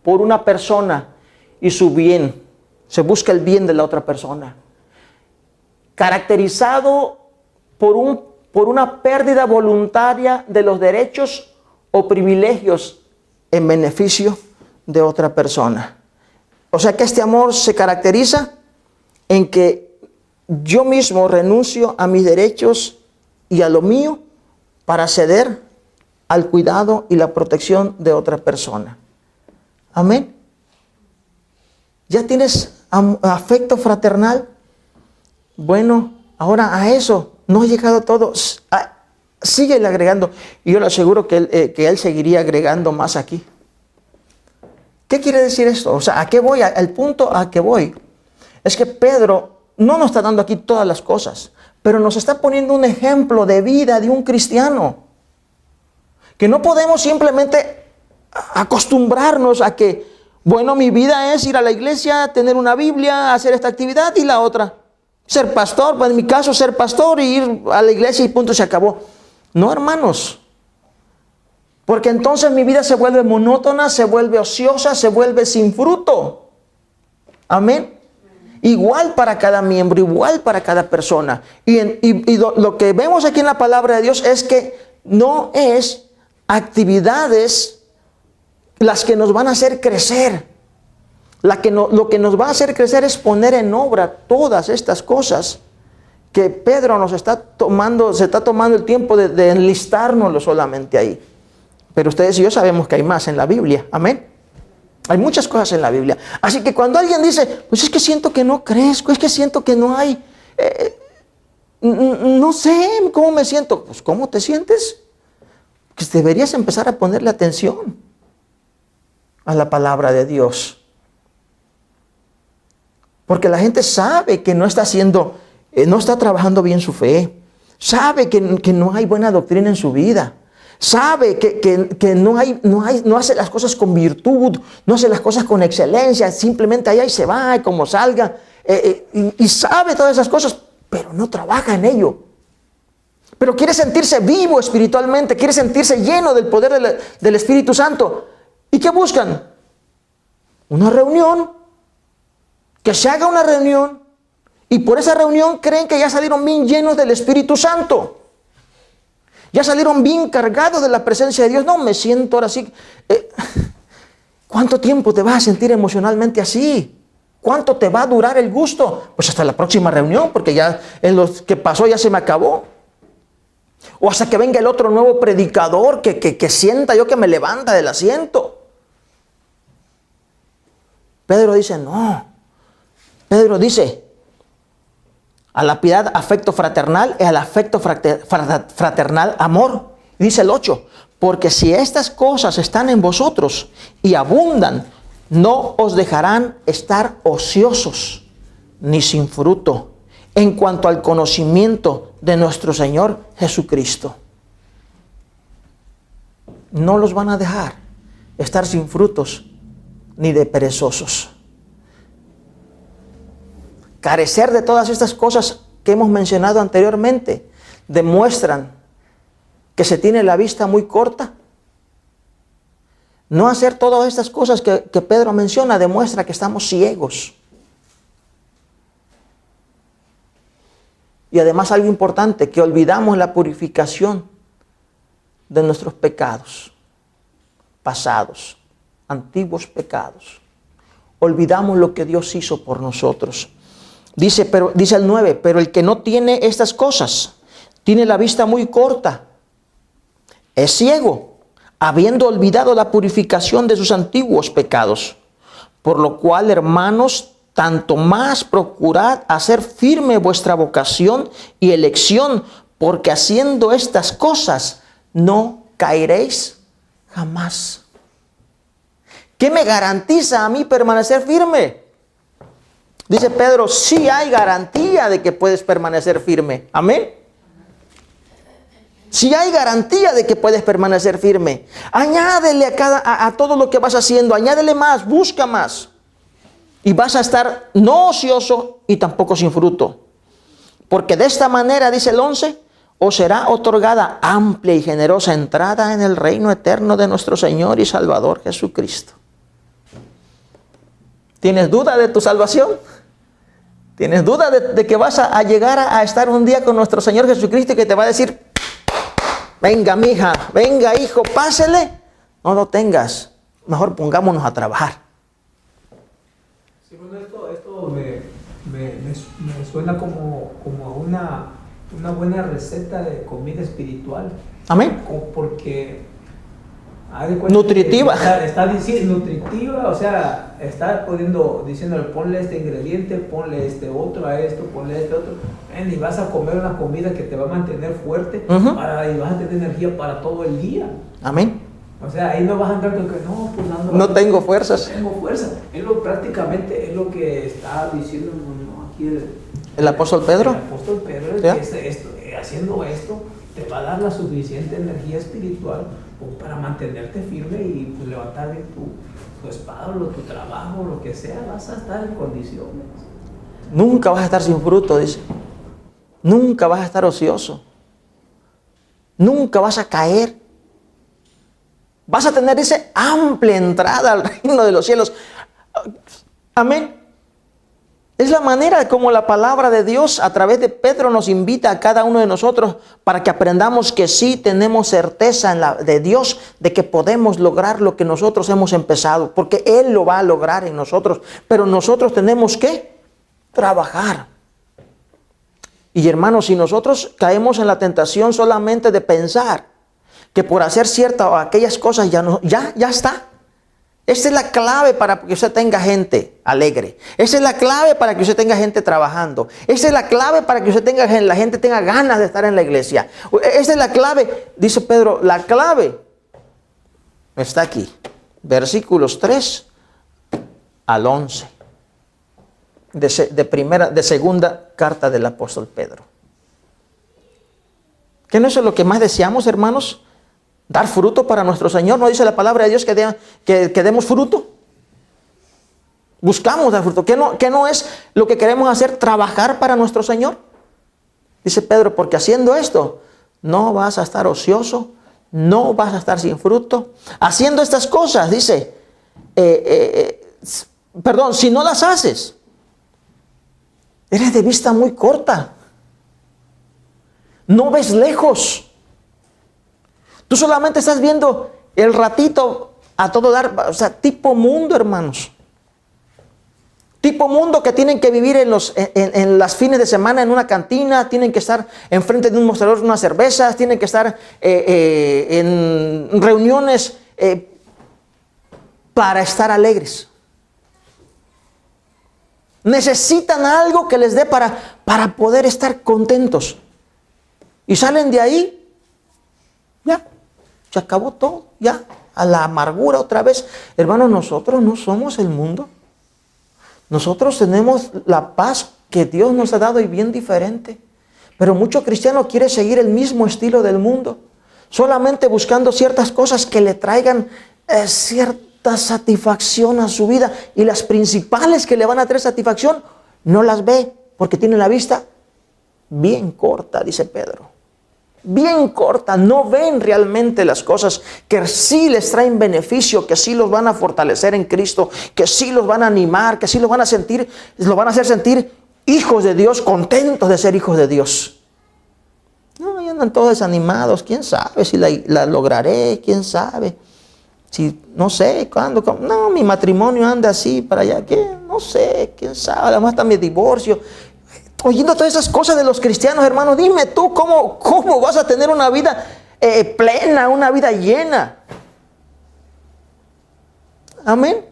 por una persona y su bien. Se busca el bien de la otra persona. Caracterizado por una pérdida voluntaria de los derechos o privilegios en beneficio de otra persona. O sea que este amor se caracteriza en que yo mismo renuncio a mis derechos y a lo mío para ceder al cuidado y la protección de otra persona. Amén. ¿Ya tienes afecto fraternal? Bueno, ahora a eso no ha llegado todo. Síguele agregando. Y yo le aseguro que él seguiría agregando más aquí. ¿Qué quiere decir esto? O sea, ¿a qué voy? El punto a que voy es que Pedro no nos está dando aquí todas las cosas, pero nos está poniendo un ejemplo de vida de un cristiano. Que no podemos simplemente acostumbrarnos a que, bueno, mi vida es ir a la iglesia, tener una Biblia, hacer esta actividad y la otra. Ser pastor, en mi caso ser pastor y ir a la iglesia y punto, se acabó. No, hermanos. Porque entonces mi vida se vuelve monótona, se vuelve ociosa, se vuelve sin fruto. Amén. Igual para cada miembro, igual para cada persona. Y lo que vemos aquí en la palabra de Dios es que no es actividades las que nos van a hacer crecer. Lo que nos va a hacer crecer es poner en obra todas estas cosas que Pedro se está tomando el tiempo de enlistárnoslo solamente ahí. Pero ustedes y yo sabemos que hay más en la Biblia. Amén. Hay muchas cosas en la Biblia. Así que cuando alguien dice, pues es que siento que no crezco, es que siento que no hay, no sé cómo me siento. Pues ¿cómo te sientes? Pues deberías empezar a ponerle atención a la palabra de Dios. Porque la gente sabe que no está trabajando bien su fe. Sabe que no hay buena doctrina en su vida. Sabe que no hace las cosas con virtud, no hace las cosas con excelencia, simplemente allá y se va, y como salga. Y sabe todas esas cosas, pero no trabaja en ello. Pero quiere sentirse vivo espiritualmente, quiere sentirse lleno del poder del Espíritu Santo. ¿Y qué buscan? Una reunión. Que se haga una reunión. Y por esa reunión creen que ya salieron bien llenos del Espíritu Santo. Ya salieron bien cargados de la presencia de Dios. No, me siento ahora sí. ¿Cuánto tiempo te vas a sentir emocionalmente así? ¿Cuánto te va a durar el gusto? Pues hasta la próxima reunión, porque ya en lo que pasó ya se me acabó. O hasta que venga el otro nuevo predicador que sienta yo que me levanta del asiento. Pedro dice, no. Pedro dice, a la piedad afecto fraternal y al afecto fraternal amor. Dice el 8, porque si estas cosas están en vosotros y abundan, no os dejarán estar ociosos ni sin fruto en cuanto al conocimiento de nuestro Señor Jesucristo. No los van a dejar estar sin frutos ni de perezosos. Carecer de todas estas cosas que hemos mencionado anteriormente demuestran que se tiene la vista muy corta. No hacer todas estas cosas que Pedro menciona demuestra que estamos ciegos. Y además algo importante, que olvidamos la purificación de nuestros pecados pasados, antiguos pecados. Olvidamos lo que Dios hizo por nosotros. Dice el 9, pero el que no tiene estas cosas, tiene la vista muy corta, es ciego, habiendo olvidado la purificación de sus antiguos pecados. Por lo cual, hermanos, tanto más procurad hacer firme vuestra vocación y elección, porque haciendo estas cosas no caeréis jamás. ¿Qué me garantiza a mí permanecer firme? Dice Pedro, sí hay garantía de que puedes permanecer firme. Amén. Sí hay garantía de que puedes permanecer firme. Añádele a todo lo que vas haciendo, añádele más, busca más. Y vas a estar no ocioso y tampoco sin fruto. Porque de esta manera, dice el 11, os será otorgada amplia y generosa entrada en el reino eterno de nuestro Señor y Salvador Jesucristo. ¿Tienes duda de tu salvación? ¿Tienes duda de que vas a llegar a estar un día con nuestro Señor Jesucristo y que te va a decir, venga mija, venga hijo, pásele? No lo tengas, mejor pongámonos a trabajar. Sí, bueno, esto me suena como una buena receta de comida espiritual. Amén. Porque nutritiva. Está diciendo nutritiva, o sea, está diciéndole, ponle este ingrediente, ponle este otro a esto, ponle este otro. Y vas a comer una comida que te va a mantener fuerte y vas a tener energía para todo el día. Amén. O sea, ahí no vas a andar con que no tengo fuerzas. No tengo fuerza. Prácticamente es lo que está diciendo aquí el apóstol Pedro. El apóstol Pedro, que haciendo esto te va a dar la suficiente energía espiritual para mantenerte firme y pues, levantar bien tu espada, tu trabajo, lo que sea, vas a estar en condiciones. Nunca vas a estar sin fruto, dice. Nunca vas a estar ocioso. Nunca vas a caer. Vas a tener esa amplia entrada al reino de los cielos. Amén. Es la manera como la palabra de Dios a través de Pedro nos invita a cada uno de nosotros para que aprendamos que sí tenemos certeza de Dios de que podemos lograr lo que nosotros hemos empezado, porque Él lo va a lograr en nosotros, pero nosotros tenemos que trabajar. Y hermanos, si nosotros caemos en la tentación solamente de pensar que por hacer ciertas o aquellas cosas ya está. Esta es la clave para que usted tenga gente alegre. Esa es la clave para que usted tenga gente trabajando. Esa es la clave para que la gente tenga ganas de estar en la iglesia. Esa es la clave, dice Pedro, la clave está aquí. Versículos 3 al 11. de segunda carta del apóstol Pedro. ¿Qué no es lo que más deseamos, hermanos? Dar fruto para nuestro Señor. ¿No dice la palabra de Dios que demos fruto? Buscamos dar fruto. ¿Qué no es lo que queremos hacer? Trabajar para nuestro Señor. Dice Pedro, porque haciendo esto, no vas a estar ocioso, no vas a estar sin fruto. Haciendo estas cosas, dice, si no las haces, eres de vista muy corta. No ves lejos. Tú solamente estás viendo el ratito a todo dar, o sea, tipo mundo, hermanos. Tipo mundo que tienen que vivir en las fines de semana en una cantina, tienen que estar enfrente de un mostrador de unas cervezas, tienen que estar en reuniones para estar alegres. Necesitan algo que les dé para poder estar contentos. Y salen de ahí, ya, se acabó todo, ya, a la amargura otra vez. Hermanos, nosotros no somos el mundo. Nosotros tenemos la paz que Dios nos ha dado y bien diferente. Pero mucho cristiano quiere seguir el mismo estilo del mundo, solamente buscando ciertas cosas que le traigan cierta satisfacción a su vida. Y las principales que le van a traer satisfacción, no las ve, porque tiene la vista bien corta, dice Pedro. Bien corta, no ven realmente las cosas que sí les traen beneficio, que sí los van a fortalecer en Cristo, que sí los van a animar, que sí los van a hacer sentir hijos de Dios, contentos de ser hijos de Dios. No, y andan todos desanimados, quién sabe si la lograré, quién sabe, si no sé cuándo, no, mi matrimonio anda así para allá, ¿qué? No sé, quién sabe, además está mi divorcio. Oyendo todas esas cosas de los cristianos, hermanos, dime tú, ¿cómo vas a tener una vida plena, una vida llena? Amén.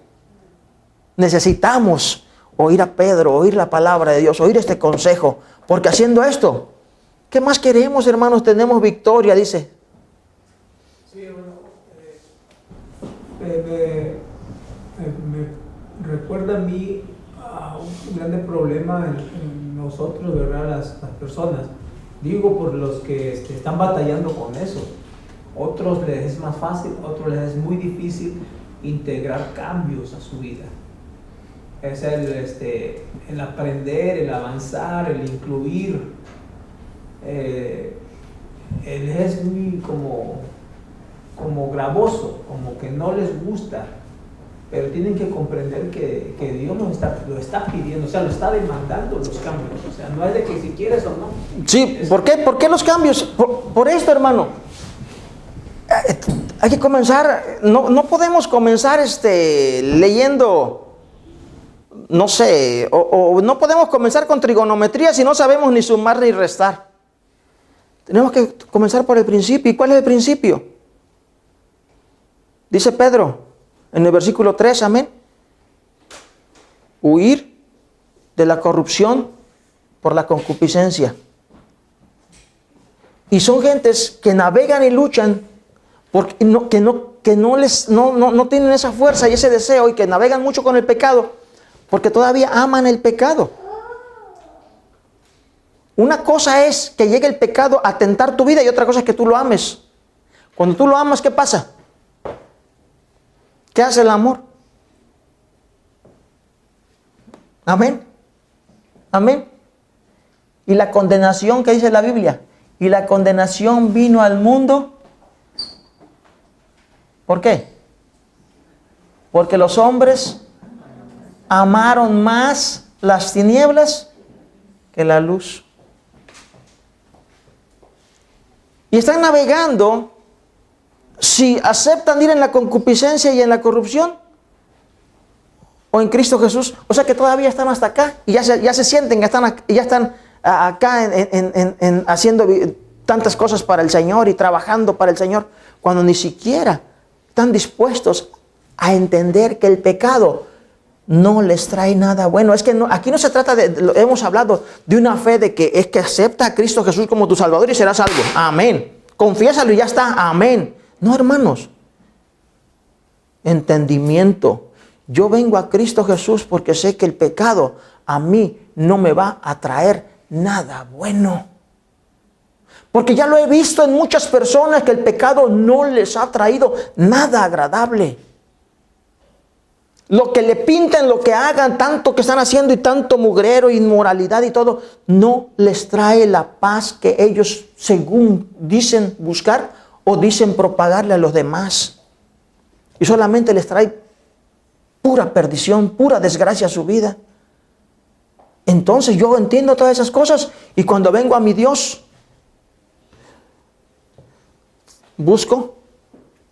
Necesitamos oír a Pedro, oír la palabra de Dios, oír este consejo, porque haciendo esto, ¿qué más queremos, hermanos? Tenemos victoria, dice. Sí, bueno, me recuerda a mí a un grande problema en nosotros, ¿verdad? Las personas. Digo por los que están batallando con eso. Otros les es más fácil, otros les es muy difícil integrar cambios a su vida. Es el aprender, el avanzar, el incluir. Él es muy como gravoso, como que no les gusta. Pero tienen que comprender que Dios lo está pidiendo, o sea, lo está demandando los cambios. O sea, no es de que si quieres o no. Sí, ¿por qué? ¿Por qué los cambios? Por esto, hermano. Hay que comenzar, no podemos comenzar leyendo, no sé, o no podemos comenzar con trigonometría si no sabemos ni sumar ni restar. Tenemos que comenzar por el principio. ¿Y cuál es el principio? Dice Pedro en el versículo 3, amén. Huir de la corrupción por la concupiscencia. Y son gentes que navegan y luchan porque no tienen esa fuerza y ese deseo, y que navegan mucho con el pecado porque todavía aman el pecado. Una cosa es que llegue el pecado a tentar tu vida y otra cosa es que tú lo ames. Cuando tú lo amas, ¿qué pasa? ¿Qué hace el amor? Amén. Amén. Y la condenación que dice la Biblia. Y la condenación vino al mundo. ¿Por qué? Porque los hombres amaron más las tinieblas que la luz. Y están navegando si aceptan ir en la concupiscencia y en la corrupción, o en Cristo Jesús. O sea que todavía están hasta acá y ya se sienten que ya están acá haciendo tantas cosas para el Señor y trabajando para el Señor, cuando ni siquiera están dispuestos a entender que el pecado no les trae nada bueno. Es que aquí no se trata hemos hablado de una fe de que es que acepta a Cristo Jesús como tu Salvador y serás salvo. Amén. Confiésalo y ya está. Amén. No, hermanos. Entendimiento. Yo vengo a Cristo Jesús porque sé que el pecado a mí no me va a traer nada bueno. Porque ya lo he visto en muchas personas que el pecado no les ha traído nada agradable. Lo que le pintan, lo que hagan, tanto que están haciendo y tanto mugrero, inmoralidad y todo, no les trae la paz que ellos según dicen buscar o dicen propagarle a los demás. Y solamente les trae pura perdición, pura desgracia a su vida. Entonces yo entiendo todas esas cosas y cuando vengo a mi Dios, busco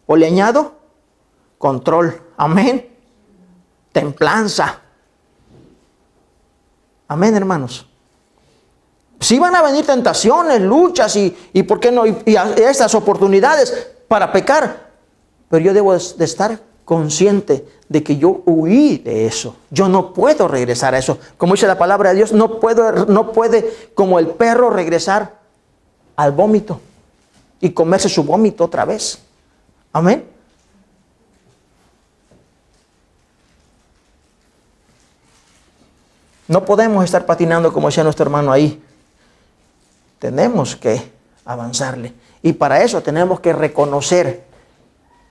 o le añado control. Amén. Templanza. Amén, hermanos. Sí van a venir tentaciones, luchas y ¿por qué no? Y estas oportunidades para pecar. Pero yo debo de estar consciente de que yo huí de eso. Yo no puedo regresar a eso. Como dice la palabra de Dios, no puede como el perro regresar al vómito y comerse su vómito otra vez. Amén. No podemos estar patinando como decía nuestro hermano ahí. Tenemos que avanzarle. Y para eso tenemos que reconocer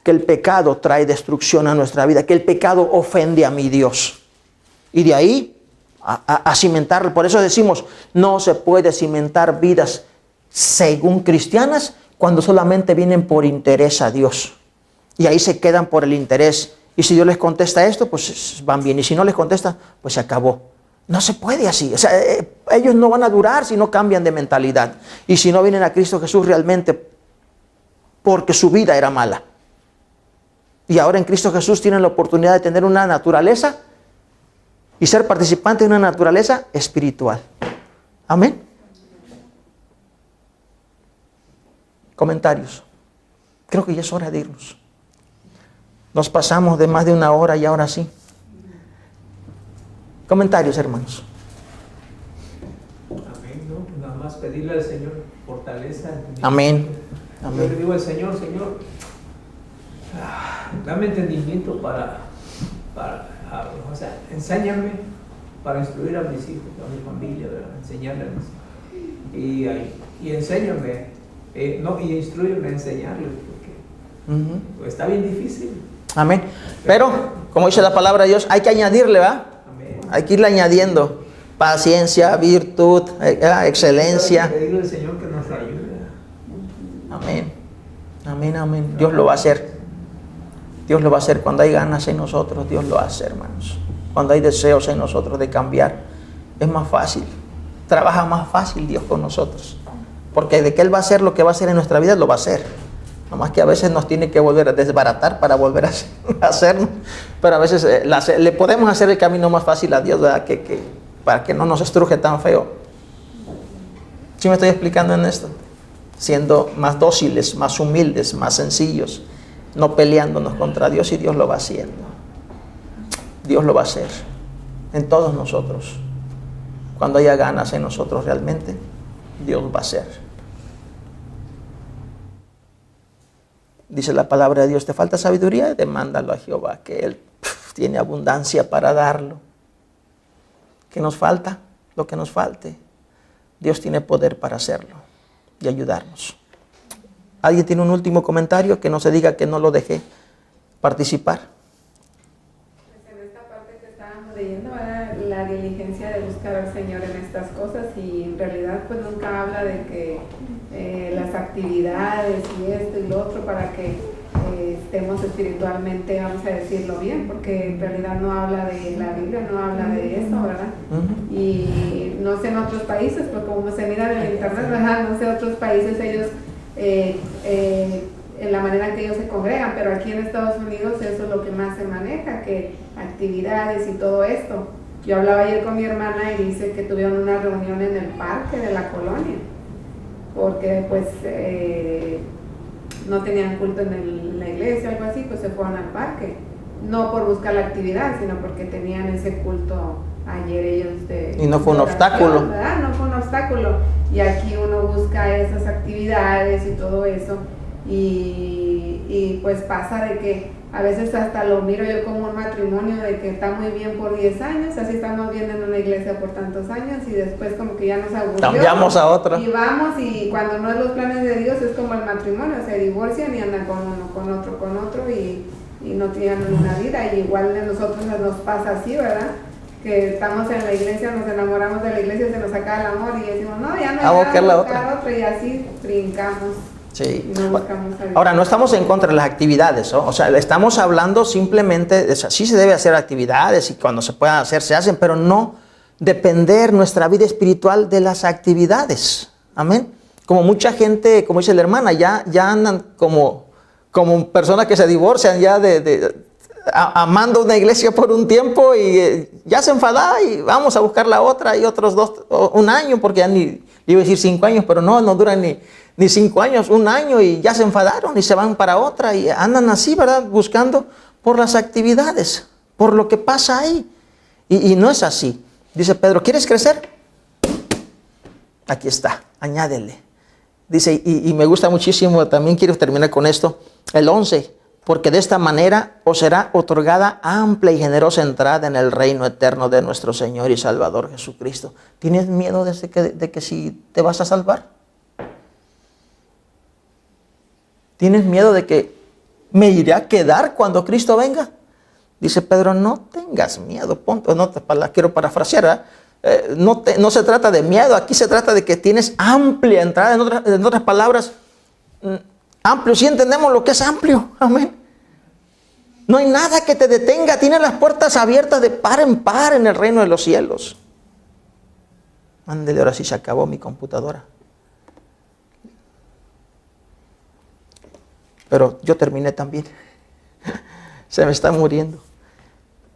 que el pecado trae destrucción a nuestra vida, que el pecado ofende a mi Dios. Y de ahí a cimentarlo. Por eso decimos, no se puede cimentar vidas según cristianas cuando solamente vienen por interés a Dios. Y ahí se quedan por el interés. Y si Dios les contesta esto, pues van bien. Y si no les contesta, pues se acabó. No se puede así. O sea, ellos no van a durar si no cambian de mentalidad. Y si no vienen a Cristo Jesús realmente porque su vida era mala. Y ahora en Cristo Jesús tienen la oportunidad de tener una naturaleza y ser participantes de una naturaleza espiritual. Amén. Comentarios. Creo que ya es hora de irnos. Nos pasamos de más de una hora y ahora sí. Comentarios, hermanos. Amén, ¿no? Nada más pedirle al Señor fortaleza. Amén. Amén. Yo le digo al Señor, Señor, dame entendimiento para o sea, enséñame para instruir a mis hijos, a mi familia, ¿verdad? Enseñarle a mis hijos. Y enséñame, y instrúyeme a enseñarles, porque pues, está bien difícil. Amén. Pero, como dice la palabra de Dios, hay que añadirle, ¿verdad? Hay que irle añadiendo paciencia, virtud, excelencia. Pedirle al Señor que nos ayude. Amén. Amén, amén. Dios lo va a hacer. Dios lo va a hacer cuando hay ganas en nosotros. Dios lo hace, hermanos. Cuando hay deseos en nosotros de cambiar, es más fácil. Trabaja más fácil Dios con nosotros. Porque de que Él va a hacer lo que va a hacer en nuestra vida, lo va a hacer. Nomás que a veces nos tiene que volver a desbaratar para volver a hacerlo. Pero a veces le podemos hacer el camino más fácil a Dios, ¿verdad? Para que no nos estruje tan feo. ¿Sí me estoy explicando en esto? Siendo más dóciles, más humildes, más sencillos. No peleándonos contra Dios, y Dios lo va haciendo. Dios lo va a hacer en todos nosotros. Cuando haya ganas en nosotros realmente, Dios va a hacer. Dice la palabra de Dios, ¿te falta sabiduría? Demándalo a Jehová, que Él tiene abundancia para darlo. ¿Qué nos falta? Lo que nos falte. Dios tiene poder para hacerlo y ayudarnos. ¿Alguien tiene un último comentario? Que no se diga que no lo dejé participar. Pues en esta parte que estábamos leyendo, era la diligencia de buscar al Señor en estas cosas, y en realidad pues nunca habla de que las actividades y esto y lo otro para que estemos espiritualmente, vamos a decirlo bien, porque en realidad no habla de la Biblia, no habla de eso, ¿verdad? Y no sé en otros países, pero como se mira en el internet, ¿verdad? No sé otros países ellos en la manera en que ellos se congregan, pero aquí en Estados Unidos eso es lo que más se maneja, que actividades y todo esto. Yo hablaba ayer con mi hermana y dice que tuvieron una reunión en el parque de la colonia, porque pues no tenían culto en la iglesia o algo así, pues se fueron al parque, no por buscar la actividad, sino porque tenían ese culto ayer ellos y no fue un obstáculo, ¿verdad? No fue un obstáculo, y aquí uno busca esas actividades y todo eso, y pues pasa de que A veces hasta lo miro yo como un matrimonio de que está muy bien por 10 años, así estamos bien en una iglesia por tantos años y después como que ya nos aburrió. Cambiamos a otra. Y vamos y cuando no es los planes de Dios es como el matrimonio, se divorcian y andan con uno, con otro y no tienen una vida. Y igual de nosotros nos pasa así, ¿verdad? Que estamos en la iglesia, nos enamoramos de la iglesia, se nos acaba el amor y decimos, no, ya no hay buscar la otra. y así brincamos. Sí. Y no buscamos a Dios. Ahora, no estamos en contra de las actividades, ¿no? O sea, estamos hablando simplemente, o sea, sí se debe hacer actividades y cuando se puedan hacer, se hacen, pero no depender nuestra vida espiritual de las actividades. Amén. Como mucha gente, como dice la hermana, ya andan como personas que se divorcian ya amando una iglesia por un tiempo y ya se enfada y vamos a buscar la otra y otros 1 año, porque ya ni iba a decir 5 años, pero no duran ni 5 años, 1 año y ya se enfadaron y se van para otra y andan así, ¿verdad? Buscando por las actividades, por lo que pasa ahí. Y no es así. Dice Pedro, ¿quieres crecer? Aquí está, añádele. Dice, y me gusta muchísimo, también quiero terminar con esto, el 11, porque de esta manera os será otorgada amplia y generosa entrada en el reino eterno de nuestro Señor y Salvador Jesucristo. ¿Tienes miedo de que si te vas a salvar? ¿Tienes miedo de que me iré a quedar cuando Cristo venga? Dice Pedro, no tengas miedo. Quiero parafrasear, no se trata de miedo, aquí se trata de que tienes amplia entrada. En otras palabras, amplio, sí entendemos lo que es amplio. Amén. No hay nada que te detenga, tienes las puertas abiertas de par en par en el reino de los cielos. Ándele, ahora sí se acabó mi computadora. Pero yo terminé también. Se me está muriendo.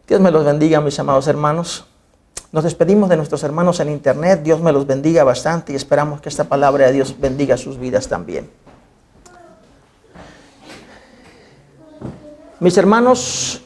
Dios me los bendiga, mis amados hermanos. Nos despedimos de nuestros hermanos en internet. Dios me los bendiga bastante y esperamos que esta palabra de Dios bendiga sus vidas también. Mis hermanos,